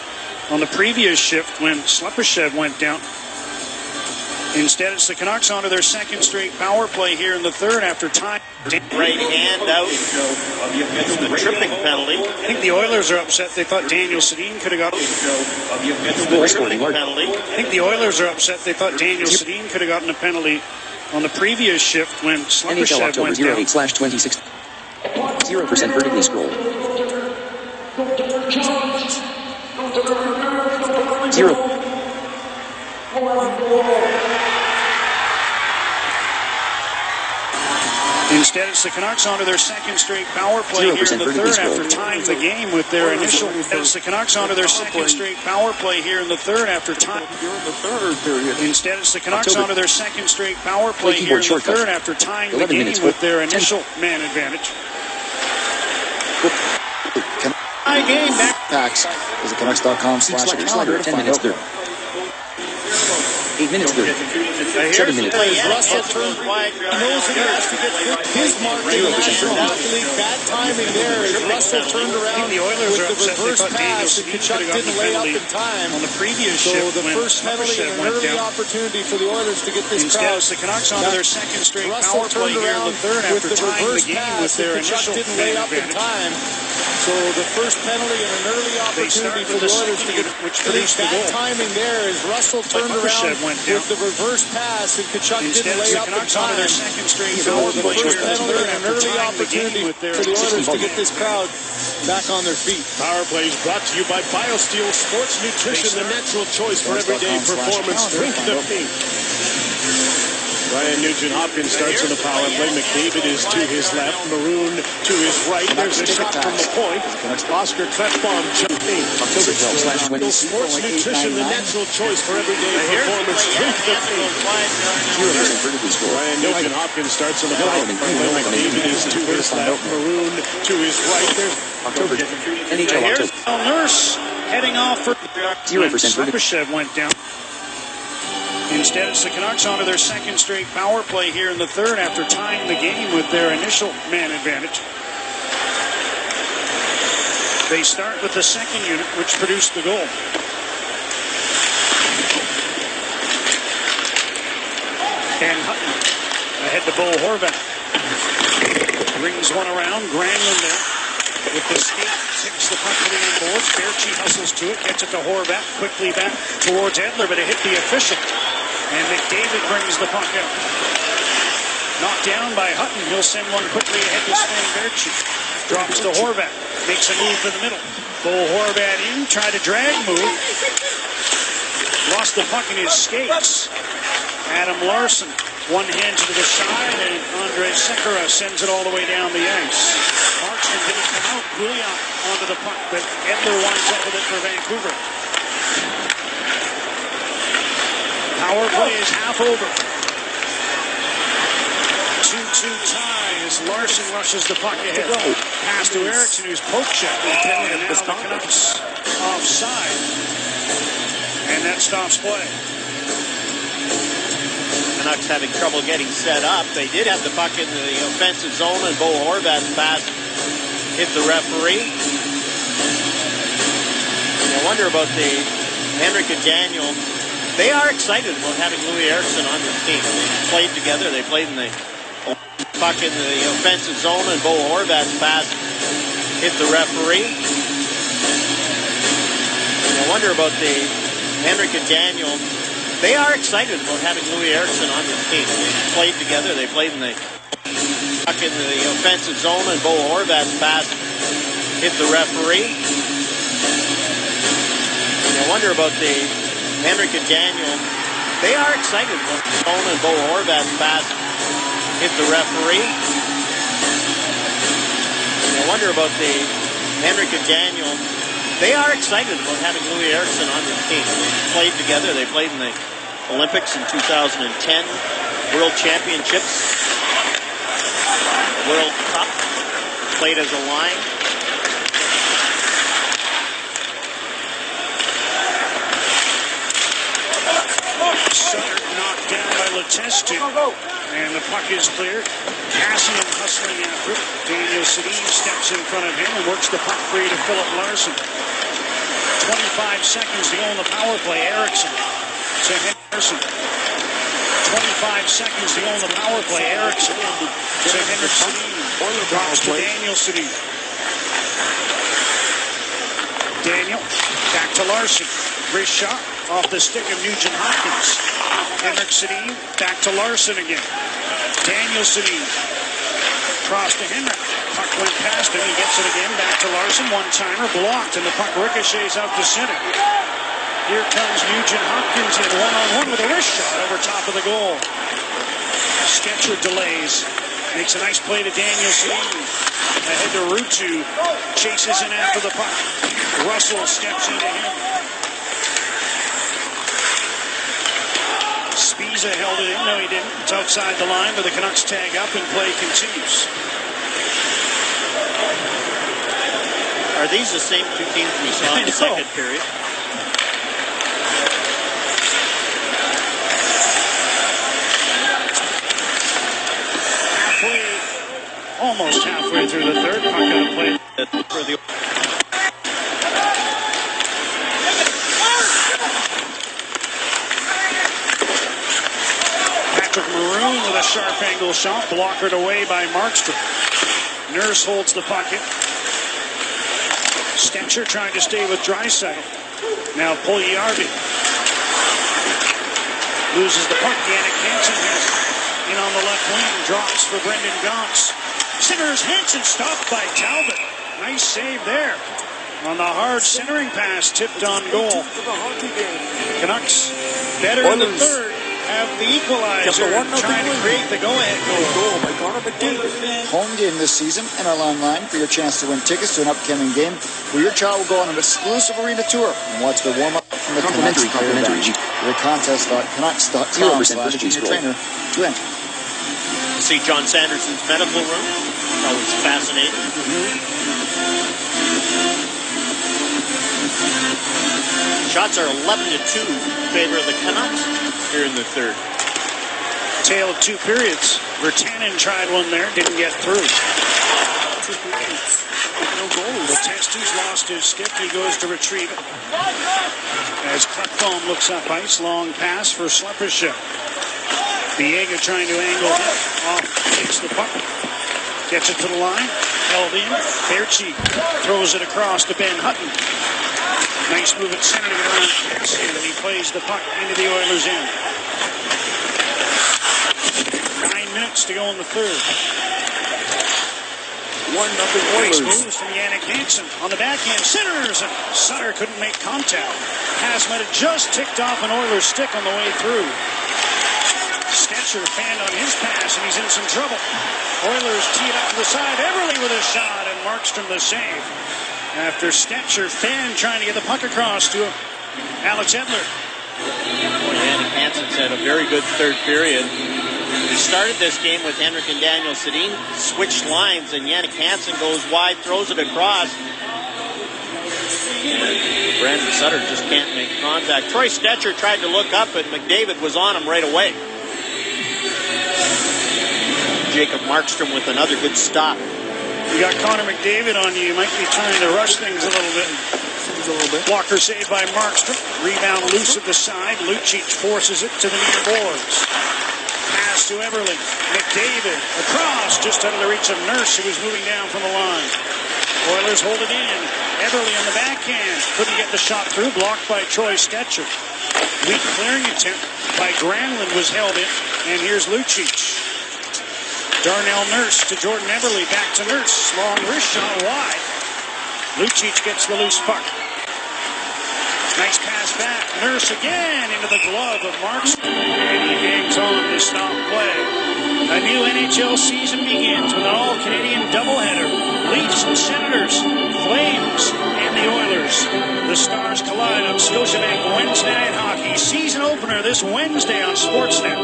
on the previous shift when Slepyshev went down. Instead, it's the Canucks onto their second straight power play here in the third after time. Right hand out. The tripping penalty. I think the Oilers are upset. They thought Daniel Sedin could have gotten Goal scored in large. penalty. I think the Oilers are upset. They thought Daniel Sedin could have gotten a penalty on the previous shift when NHL Slepyshev October went down. 08/26. 0% vertically scrolled. 0. Instead, it's the Canucks onto their second straight power play here in the 0% third vertically after tying the game with their initial. It's the Canucks onto their second straight power play here in the third after time. Instead, it's the Canucks onto their second straight power play here in the third after tying the 11 game minutes with their initial man advantage. High game back. Packs is at Canucks.com/calendar to 10 find minutes out more. 30. 8 minutes 30. 7 minutes. Russell turns wide. He knows that he has to get his mark in the National Hockey League. Bad timing there as Russell turned around The Oilers are with the upset. They reverse thought Daniel pass, and Sedin Kachuk could have didn't gotten lay a up penalty in time. on the previous So shift the when first penalty and Slepyshev an went early down. opportunity for the Oilers to get this Instead, crowd. it's the Canucks onto their second straight Russell power play turned here in around the third with after the tying the reverse game pass, with their and Kachuk initial didn't lay man up in advantage. time. So the first penalty and an early opportunity for the Oilers to get which produced the bad goal. timing there as Russell turned around Slepyshev went down. with the reverse pass, and Kachuk Instead, didn't it's lay the up in Canucks onto time. their second straight So power the play first here in the penalty third and an after early tying the game opportunity with their for the Oilers to get this crowd back on their feet. Power plays brought to you by BioSteel Sports Nutrition, the natural choice for everyday performance. Drink the pink. Ryan Nugent-Hopkins starts on the power play. McDavid is to his left. Maroon to his right. There's a shot from the point. Oscar Klefbom jumped in. Sports Nutrition, the natural choice for everyday performance. Ryan Nugent-Hopkins starts on the power play. McDavid is to his left. Maroon to his right. There's NHL Nurse heading off for 0%. Sergachev went down. Instead, it's the Canucks onto their second straight power play here in the third after tying the game with their initial man advantage. They start with the second unit, which produced the goal. And Hutton ahead to Bo Horvat. Rings one around. Granlund there with the skate. Tips the puck to the end boards. Baertschi hustles to it. Gets it to Horvat. Quickly back towards Edler, but it hit the official. And McDavid brings the puck out. Knocked down by Hutton. He'll send one quickly ahead to Sven Baertschi. Drops to Horvat. Makes a move for the middle. Bo Horvat in. Tried a drag move. Lost the puck in his skates. Adam Larsson. One hand to the side, and Andrei Sekera sends it all the way down the ice. Marksman didn't come out. Pouliot onto the puck, but Edler winds up with it for Vancouver. Power play is half over. 2-2 tie as Larsson rushes the puck ahead. Pass to Eriksson, who's poke checked. And now the Canucks offside. And that stops play. Canucks having trouble getting set up. They did have the puck in the offensive zone, and Bo Horvat's pass hit the referee. And I wonder about the Henrik and Daniel. They are excited about having Louis Eriksson on this team. They played together. They played in the puck in the offensive zone, and Bo Horvat's pass hit the referee. And I wonder about the Henrik and Daniel. They are excited about having Louis Eriksson on this team. They played together. They played in the puck in the offensive zone, and Bo Horvat's pass hit the referee. And I wonder about the Henrik and Daniel. They are excited about the zone, and Bo Horvat's pass hit the referee. And I wonder about the Henrik and Daniel. They are excited about having Louis Eriksson on this team. They played together. They played in the Olympics in 2010, World Championships, World Cup, played as a line. Sutter knocked down by Letestu, and the puck is cleared. Cassian hustling after it. Daniel Sedin steps in front of him and works the puck free to Philip Larsson. 25 seconds to go on the power play. Eriksson to Henderson. 25 seconds to go on the power play. Eriksson to Henrik Sedin. Drops to Daniel Sedin. Daniel back to Larsson. Wrist shot off the stick of Nugent-Hopkins. Henrik Sedin back to Larsson again. Daniel Sedin cross to Henrik. Puck went past him. He gets it again. Back to Larsson. One-timer blocked, and the puck ricochets out to center. Here comes Nugent-Hopkins in one-on-one with a wrist shot over top of the goal. Sketcher delays. Makes a nice play to Daniel Sedin. Ahead to Ruutu. Chases in after the puck. Russell steps into him. Spiza held it in. No, he didn't. It's outside the line, but the Canucks tag up and play continues. Are these the same two teams we saw in the second period? Almost halfway through the third. Puck out of play for the. Patrick Maroon with a sharp angle shot, blockered away by Markstrom. Nurse holds the puck in. Stetcher trying to stay with Draisaitl. Now Puljujärvi loses the puck. Jannik Hansen has it in on the left wing. Drops for Brendan Gaunce. Centers Hansen stopped by Talbot. Nice save there on the hard centering pass, tipped on goal. Canucks better in the third have the equalizer, trying to create the go-ahead goal by Connor McDavid. Home game this season, and our online for your chance to win tickets to an upcoming game where your child will go on an exclusive arena tour and watch the warm-up from the Canucks. Complimentary. The contest.canucks.com/trainer to enter. See John Sanderson's medical room. That was fascinating. Shots are 11-2 in favor of the Canucks here in the third. Tale of two periods. Virtanen tried one there, didn't get through. No goal. The Testu's lost his stick. He goes to retrieve it. As Klefbom looks up ice, long pass for Slepysha. Biega trying to angle it. Off takes the puck. Gets it to the line. Held in. Berchi throws it across to Ben Hutton. Nice move at center to get around Cassian, and he plays the puck into the Oilers' end. 9 minutes to go in the third. 1-0 Oilers. Nice moves from Yannick Hansen on the backhand. Centers, and Sutter couldn't make contact. Pass might have just ticked off an Oilers stick on the way through. Stetcher fanned on his pass, and he's in some trouble. Oilers tee it up to the side. Everly with a shot, and Markstrom the save. After Stetcher fanned trying to get the puck across to Alex Edler. Yannick Hansen's had a very good third period. We started this game with Henrik and Daniel Sedin, switched lines, and Yannick Hansen goes wide, throws it across. Brandon Sutter just can't make contact. Troy Stetcher tried to look up, and McDavid was on him right away. Jacob Markstrom with another good stop. You got Connor McDavid on you. You might be trying to rush things a little bit. Blocker saved by Markstrom. Rebound loose at the side. Lucic forces it to the near boards. Pass to Everly. McDavid across, just out of the reach of Nurse, who was moving down from the line. Oilers hold it in. Everly on the backhand. Couldn't get the shot through. Blocked by Troy Stetcher. Weak clearing attempt by Granlund was held in. And here's Lucic. Darnell Nurse to Jordan Everly. Back to Nurse. Long wrist shot wide. Lucic gets the loose puck. Nice pass back. Nurse again into the glove of Markstrom. And he hangs on to stop play. A new NHL season begins with an all-Canadian doubleheader. Leafs and Senators, Flames, and the Oilers. The Stars collide on Scotiabank Wednesday Night Hockey. Season opener this Wednesday on Sportsnet.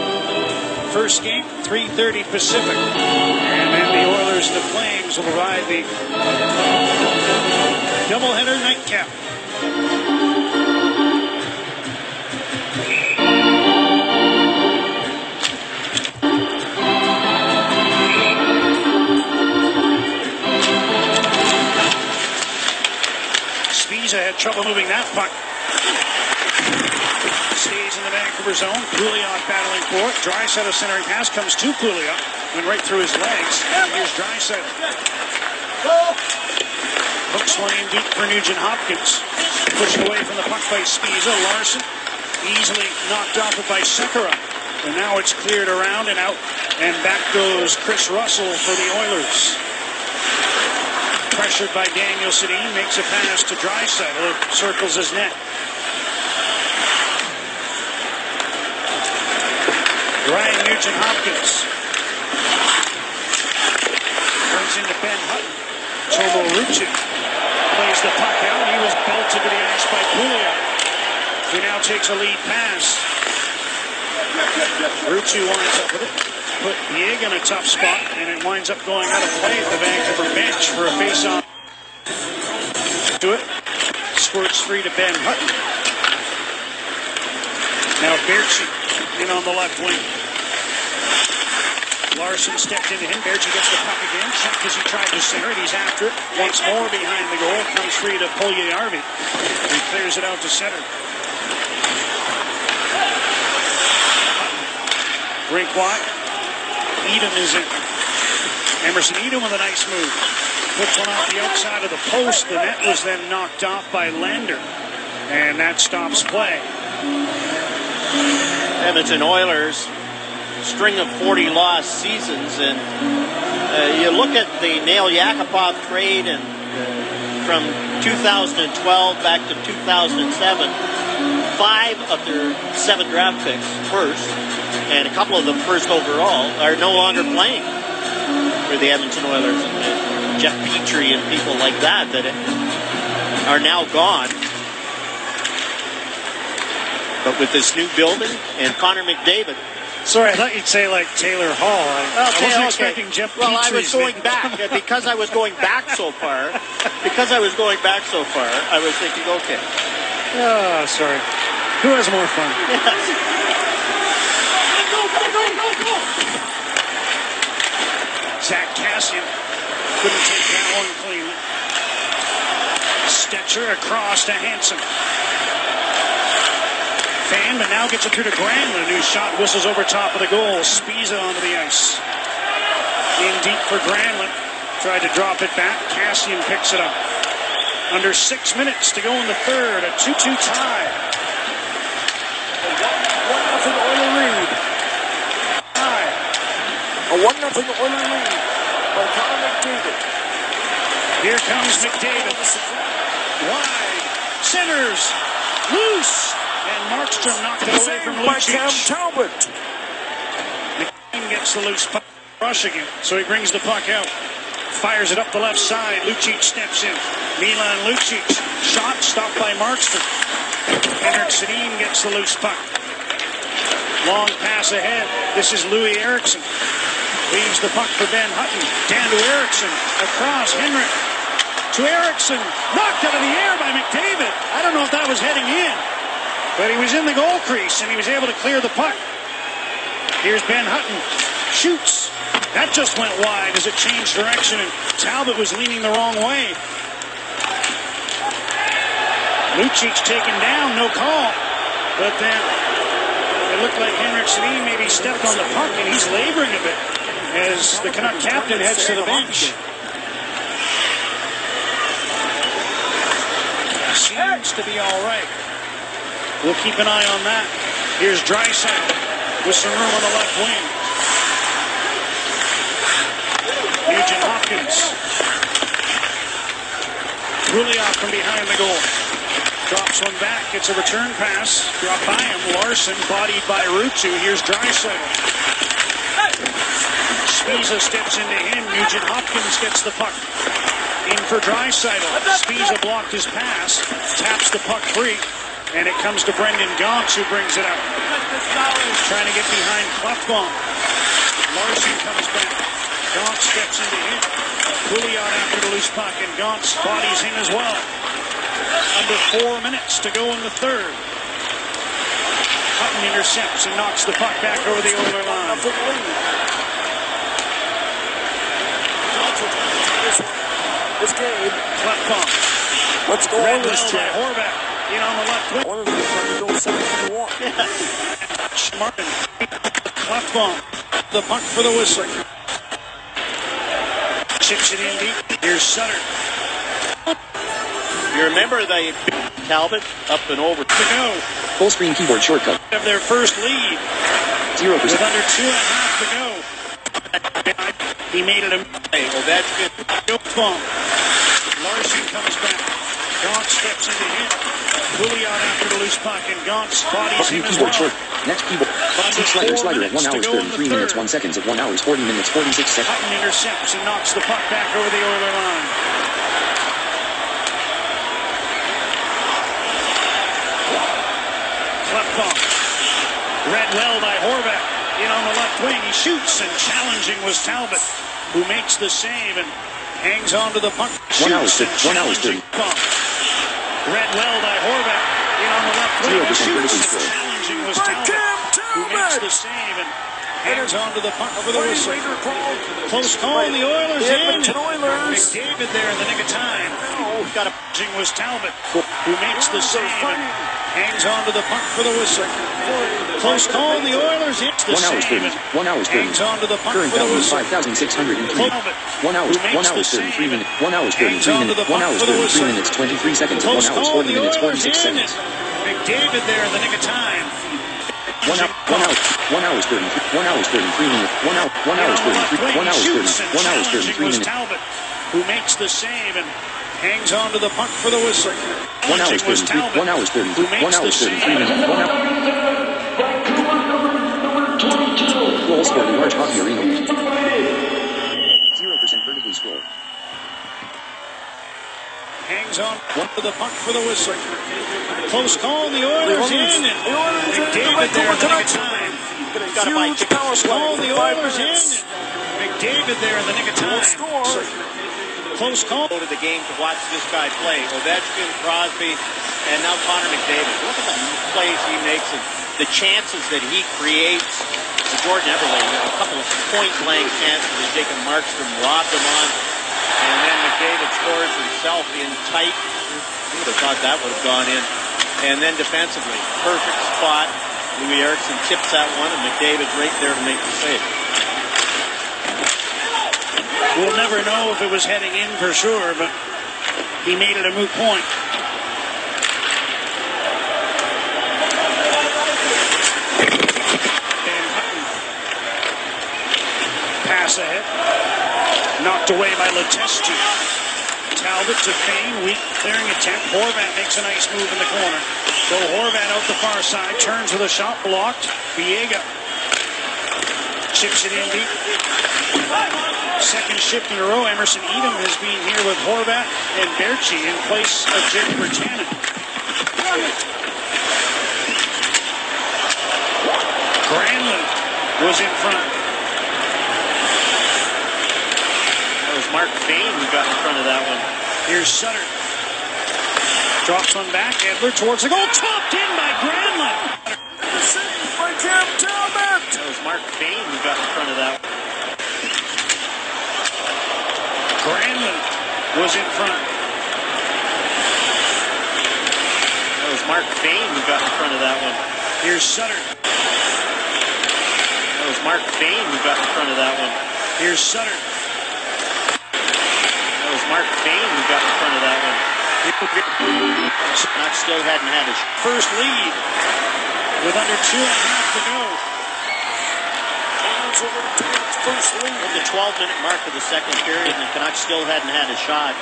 First game, 3:30 Pacific. And then the Oilers and the Flames will ride the doubleheader nightcap. Spiza had trouble moving that puck. Stays in the Vancouver zone. Pouliot battling for it. Draisaitl centering pass comes to Pouliot. Went right through his legs. And here's Draisaitl. Hooks one in deep for Nugent Hopkins. Pushed away from the puck by Spiza. Larson easily knocked off it by Sekera. And now it's cleared around and out. And back goes Chris Russell for the Oilers. Pressured by Daniel Sedin. Makes a pass to Draisaitl. It circles his net. Ryan Nugent-Hopkins brings into Ben Hutton. Tomo Rucci plays the puck out. He was belted to the ice by Pouliot, who now takes a lead pass. Rucci winds up with it. Put Biega in a tough spot, and it winds up going out of play at the Vancouver bench for a face-off. Do it. Squirts free to Ben Hutton. Now Berchi in on the left wing. Larson stepped into him. Berchi gets the puck again. Check as he tried to center it. He's after it. Once more behind the goal. Comes free to Puljujärvi. He clears it out to center. Rink wide. Edom is in. Emerson Edom with a nice move. Puts one off the outside of the post. The net was then knocked off by Lander. And that stops play. Edmonton Oilers, string of 40 lost seasons, and you look at the Nail Yakupov trade, and from 2012 back to 2007, 5 of their 7 draft picks first, and a couple of them first overall, are no longer playing for the Edmonton Oilers. And Jeff Petrie and people like that are now gone. But with this new building and Connor McDavid. Sorry, I thought you'd say like Taylor Hall. I wasn't expecting Jeff Petrie's. Well, I was going back because I was going back so far. I was thinking, okay. Oh, sorry. Who has more fun? Yes. Zach Kassian couldn't take that one cleanly. Stetcher across to Hansen. Fan, but now gets it through to Granlund, whose shot whistles over top of the goal. Spiza onto the ice. In deep for Granlund. Tried to drop it back. Kassian picks it up. Under 6 minutes to go in the third. A 2-2 tie. 1-0 Oiler lead. A 1-0 Oiler lead by Connor McDavid. Here comes McDavid. Wide. Centers. Loose. And Markstrom knocked it away from Lucic. Talbot. McCain gets the loose puck. Rushing him. So he brings the puck out. Fires it up the left side. Lucic steps in. Milan Lucic. Shot stopped by Markstrom. Henrik Sedin gets the loose puck. Long pass ahead. This is Louis Eriksson. Leaves the puck for Ben Hutton. Down to Eriksson. Across Henrik. To Eriksson. Knocked out of the air by McDavid. I don't know if that was heading in. But he was in the goal crease, and he was able to clear the puck. Here's Ben Hutton. Shoots. That just went wide as it changed direction, and Talbot was leaning the wrong way. Lucic taken down, no call. But then it looked like Henrik Sedin maybe stepped on the puck, and he's laboring a bit as the Canuck captain heads to the bench. Seems to be all right. We'll keep an eye on that. Here's Draisaitl with some room on the left wing. Nugent Hopkins. Ruliak from behind the goal. Drops one back. It's a return pass. Dropped by him. Larson bodied by Ruutu. Here's Draisaitl. Spiza steps into him. Nugent Hopkins gets the puck. In for Draisaitl. Spiza blocked his pass. Taps the puck free. And it comes to Brendan Gauntz, who brings it out. Trying to get behind Klefbom. Larson comes back. Gauntz steps into him. Pouliot after the loose puck, and Gauntz bodies him as well. Under 4 minutes to go in the third. Hutton intercepts and knocks the puck back over the Oiler line. This game. Klefbom. Let's go on this by Horvat. In on the left wing. One of them trying to go 7-1. Martin. Klefbom. The puck for the whistle. Chips it in deep. Here's Sutter. You remember the Talbot up and over To go. Full screen keyboard shortcut. Of their first lead. 0%. With under 2.5 to go. He made it a play. Well, that's good. Klefbom. Larson comes back. Gauntz steps into him. Pouliot after the loose puck, and Gauntz bodies him as well. Short. Next keyboard. Slider at 1 hour 33 minutes 1 seconds at 1 hour 40 minutes 46 seconds. Hutton intercepts and knocks the puck back over the Oiler line. Klefbom. Read well by Horvat. In on the left wing. He shoots, and challenging was Talbot, who makes the save and hangs on to the puck. 1 hour 30. Read well by Horvat. In on the left wing. 0% Shoots. Challenging was Talbot, who makes the save and hangs on to the puck for the whistle. Close call. The Oilers in. McDavid there in the nick of time. Got a pitching was Talbot, who makes the save and hangs on to the puck for the whistle. Close call. The Oilers hit the 1 hour 30. save. 1 hour 30. Hangs on to the puck Current for the value whistle. 5,603. 1 hour 33 minutes. 1 hour 33 minutes. 1 hour 33 minutes 23 seconds at 1 hour 40 minutes 46 seconds. McDavid there in the nick of time. 1 hour 33 minutes. 1 hour 33 minutes. Talbot, who makes the save and Hangs on to the puck for the whistle. 1 hour 33. 1 hour 30. 1 hour 33 minutes. 1 hour. Goals for the large hockey arena. 0% vertically scroll. Hangs on to the puck for the whistle. Close call, the Oilers in. McDavid there in the nick of time. Huge power Call, play. the Oilers in. McDavid there in the nick of time. Close call. Go to the game to watch this guy play. Ovechkin, Crosby, and now Connor McDavid. Look at the plays he makes and the chances that he creates. Jordan Eberle, a couple of point-blank chances that Jacob Markstrom robbed him on. And then McDavid scores himself in tight. Who would have thought that would have gone in? And then defensively, perfect spot. Louis Eriksson tips that one, and McDavid's right there to make the save. We'll never know if it was heading in for sure, but he made it a moot point. And Hutton. Pass ahead. Knocked away by Letestu. Talbot to Kane, weak clearing attempt. Horvat makes a nice move in the corner. So Horvat out the far side, turns with a shot blocked. Viega chips it in deep. Second shift in a row, Emerson Edom has been here with Horvat and Berchi in place of Jake Virtanen. Granlund was in front. That was Mark Bain who got in front of that one. Here's Sutter. Drops one back. Edler towards the goal. Chopped in by Granlund. By Cam Talbot. That was Mark Bain who got in front of that one. Granlund was in front. That was Mark Bain who got in front of that one. Here's Sutter. That was Mark Bain who got in front of that one. Here's Sutter. That was Mark Bain who got in front of that one. Canucks still hadn't had his First lead with under 2.5 to go. First lead. At the 12-minute mark of the second period, and the Canucks still hadn't had a shot.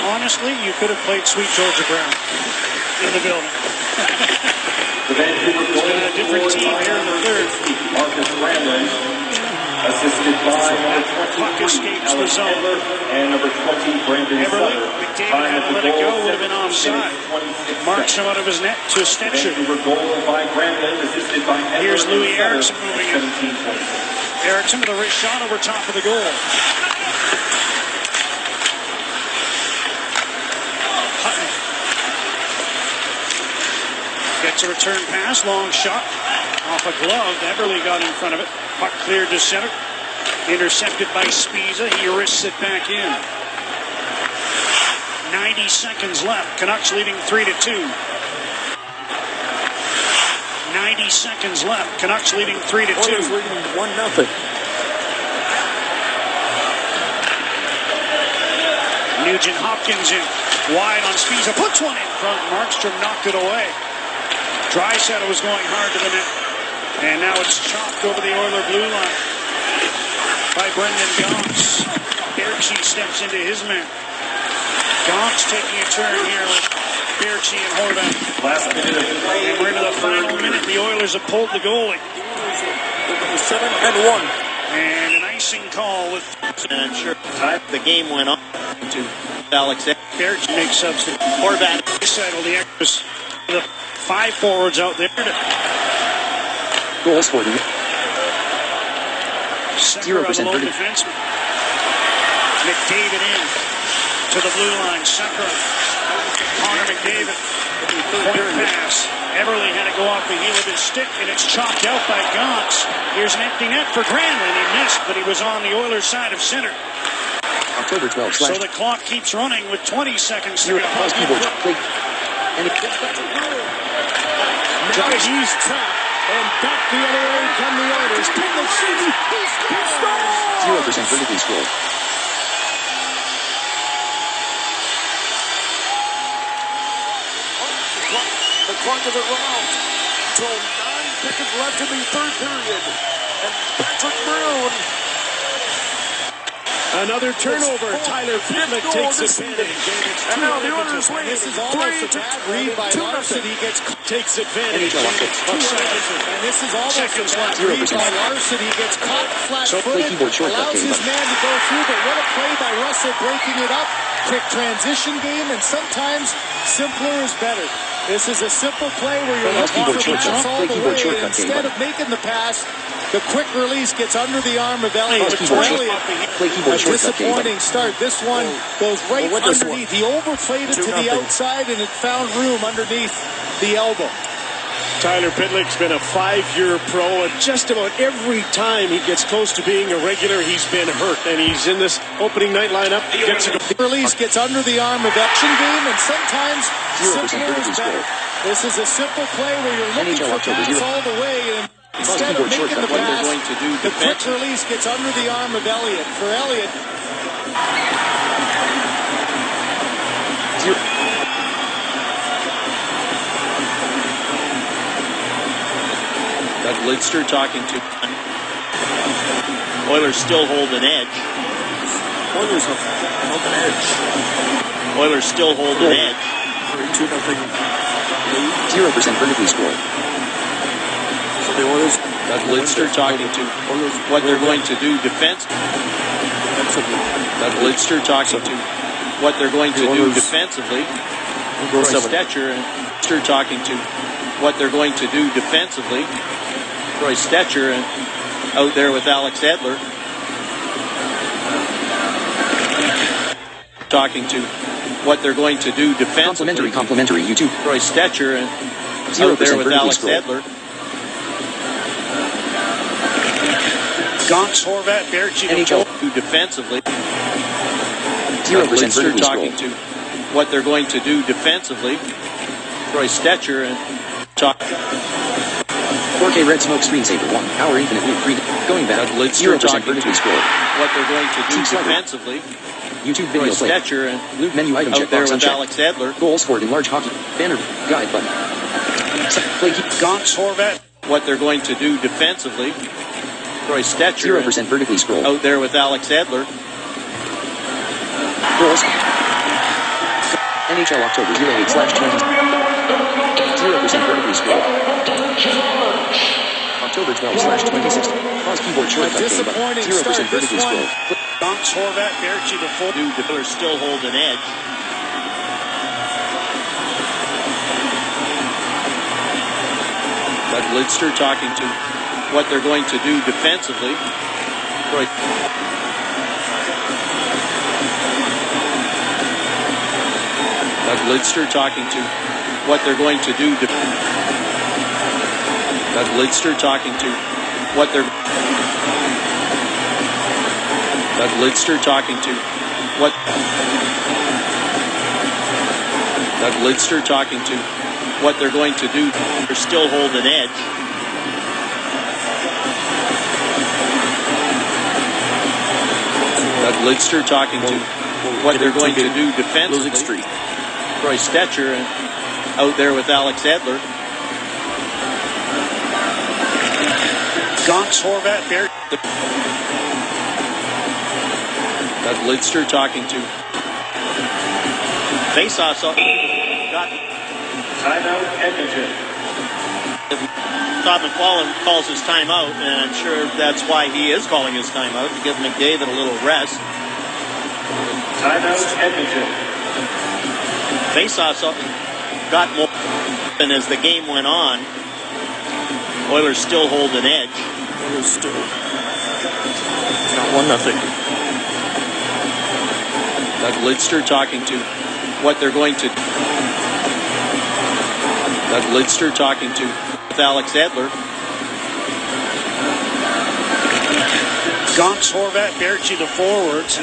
Honestly, you could have played Sweet Georgia Brown in the building. It's been a different team here in the third. Marcus Granlund, assisted by number 20, Puck escapes the zone. Edler, and number 20, Brandon Eberle, Sutter. McDavid had to let it go, would have been offside. Marks him out of his net to Stetcher. Vancouver goal by Granlund, assisted by Edler. Here's Louis and Eriksson Sutter, moving in. 17-26. Eriksson with a wrist shot over top of the goal. Hutton gets a return pass, long shot, off a glove. Eberle got in front of it. Puck cleared to center. Intercepted by Spiza. He wrists it back in. 90 seconds left. Canucks leading 3-2. 90 seconds left. Canucks leading 3-2. Oilers leading 1-0. Nugent Hopkins in. Wide on Spiza. Puts one in front. Markstrom knocked it away. Draisaitl was going hard to the net. And now it's chopped over the Oiler blue line by Brendan Gaunce. Berchi steps into his man. Gaunce taking a turn here with Berchi and Horvat. Last minute of play. And we're into the final minute. The Oilers have pulled the goalie. 7-1. And an icing call with... And I'm sure the game went on to Alex Berchi makes substitute. Horvat. Settle the extras. The 5 forwards out there. Goals for the 0% vertical. defenseman. McDavid in to the blue line. Sekera. Connor McDavid. Point pass. Eberle had to go off the heel of his stick, and it's chopped out by Gaunce. Here's an empty net for Granlund. He missed, but he was on the Oilers' side of center. October 12th. So the clock keeps running with 20 seconds to go. Now he's trapped. And back the other way come the Oilers. Take the season. He scores. 0% vertically scroll. The clock doesn't run out until 9 seconds left in the third period. And Patrick Maroon. Another turnover. Tyler Pitlick takes advantage. And now the Oilers lead. This is almost a bad read by Larson. He takes advantage. And this is almost a bad read by Larson. He gets caught flat-footed, allows his man to go through, but what a play by Russell breaking it up. Quick transition game, and sometimes simpler is better. This is a simple play where you're looking for the pass all the way, and instead of making the pass, the quick release gets under the arm of Elliott. A disappointing start. This one goes right underneath. He overplayed it to the outside, and it found room underneath the elbow. Tyler Pitlick's been a 5-year pro, and just about every time he gets close to being a regular, he's been hurt. And he's in this opening night lineup. The release gets under the arm of action game, and sometimes simpler is better. This is a simple play where you're looking for pass all the way, and instead of making the pass, the quick release gets under the arm of Elliott. For Elliott, Doug Lidster talking to Oilers still hold an edge. Oilers hold an edge. Oilers still hold an edge. 0% vertically scored. So the Oilers. Doug Lidster talking to what they're going to do defensively. Doug Lidster talking to what they're going to do defensively. Troy Stetcher and Lidster talking to what they're going to do defensively. Troy Stetcher and out there with Alex Edler. Talking to what they're going to do defensively. Complimentary, YouTube. Troy Stetcher and out there with Alex Edler. Gonks, Horvat, Berchi, NHL. Do defensively. 0% Lidster vertically talking scroll. to what they're going to do defensively. Troy Stetcher and talk. 4K red smoke screensaver 1 hour infinite loop 3 going back. Doug Lidster 0% talking to vertically scroll. what they're going to do Team slider. defensively. YouTube Troy video play. Stetcher and Loop menu item out there checkbox with unchecked. Alex Edler. Goal scored in large hockey. Banner guide button. Play keep. Gonks, Horvat, What they're going to do defensively. Troy Stetcher 0% vertically scroll. out there with Alex Edler. Goals. NHL October 08/20. 0% vertically scroll. October 12/2016. Pause keyboard shortcut. disappointing 0% start. This vertically one. scroll. Gonks, Horvat, Berchi, the full. Do Oilers still hold an edge. Doug Lidster talking to what they're going to do defensively. Troy. Doug Lidster talking to what they're going to do. Doug Lidster talking to what they're. Doug Lidster talking to what. Doug Lidster talking to what they're going to do. They're still hold an edge. Doug Lidster talking to what they're going to do defensively. Troy Stetcher and out there with Alex Edler. Gonks, Horvat, Berchi. Doug Lidster talking to face-offs. Got Timeout, Edmonton. Todd McClellan calls his timeout, and I'm sure that's why he is calling his timeout, to give McDavid a little rest. Timeout, Edmonton. Face-offs got more, and as the game went on, Oilers still hold an edge. Oilers still got 1-0. Doug Lidster talking to what they're going to. Doug Lidster talking to with Alex Edler. Gonks, Horvat, Berchi, the forwards.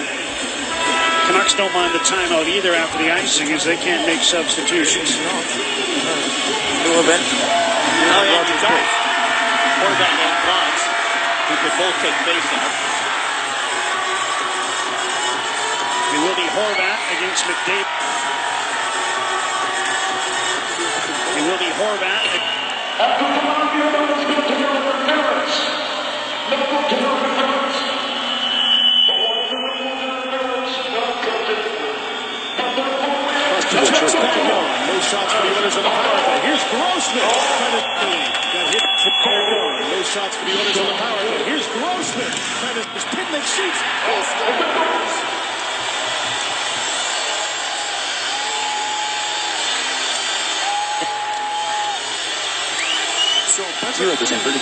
Canucks don't mind the timeout either after the icing, as they can't make substitutions. Oh, yeah, you don't. Horvat and Gonks, who could both take face-offs. It will be Horvat against McDavid. It will be Horvat. 0% birdie.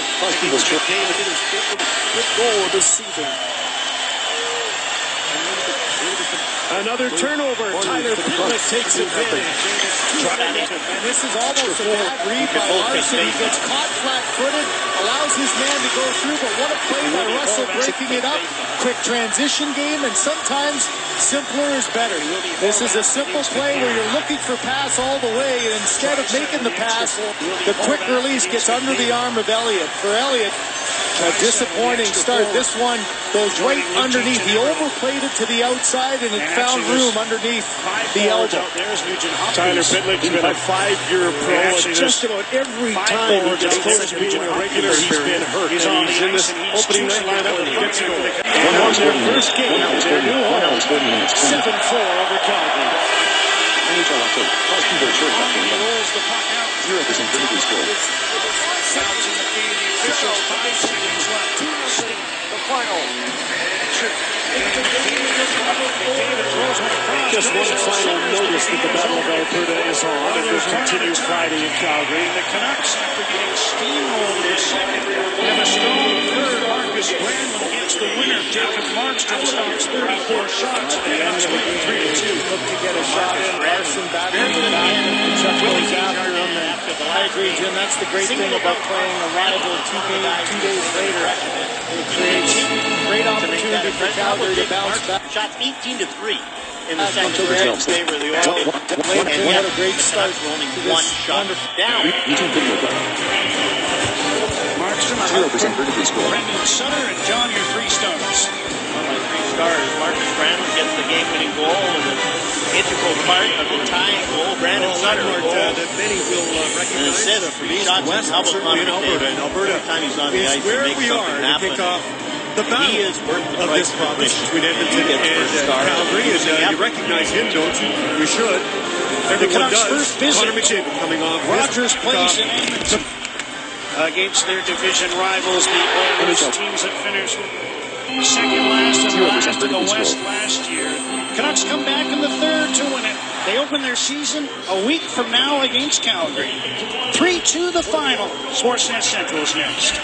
Good goal this season. Another turnover. Tyler Pitlick takes advantage. And this is almost a bad read by Larson. He gets caught flat-footed, allows his man to go through, but what a play by Russell breaking it up. Quick transition game, and sometimes simpler is better. This is a simple play where you're looking for pass all the way, and instead of making the pass, the quick release gets under the arm of Elliott. For Elliott, a disappointing start. This one goes right underneath. He overplayed it to the outside, and it found room underneath the elbow. Tyler Pitlick's been a 5-year pro, and just about every time he gets close to being a regular, he's been hurt. He's in this opening night lineup, and he gets a goal. Won their first game. 1 hour 40 minutes. 7-4 over Calgary. NHL October. Vancouver shortstop game. 0% birdie score. The final. Just one final notice that the Battle of Alberta is on, and will continue Friday in Calgary. The Canucks, after getting steamrolled in second, have a strong third. Marcus Granlund against the winner. Jacob Markstrom stops 34 shots. And the Canucks win 3-2. Look to get a shot in. Larson back in the back. And Chuck goes after him. I agree, Jim. That's the great thing about playing a rival 2 days later. It creates great opportunity for Calgary to bounce back. Shots 18-3 in the second October period in 12th. favor of the Oilers. And what a great start. Only one shot down. Markstrom, 0% birdie score. Brendan Sutter, and John, your 3 stars. Well, my 3 stars. Marcus Granlund gets the game-winning goal and an integral part of the tying goal. Brandon Sutter goal. That many will And recognize assist for 3 shots in double certainly in Alberta. And Alberta every time he's on the is ice, where he makes we are something to happen. kick off the He battle is worth the of price this of province admission. between Edmonton He gets first and star. Calgary. And you recognize him, don't you? We should. Everyone Canucks' does. first visit. Connor McDavid coming off Rogers his Place in Edmonton against their division rivals, the Oilers, teams that finished second last and last in the West last year. Canucks come back in the third to win it. They open their season a week from now against Calgary. 3-2 the final. Sportsnet Central is next.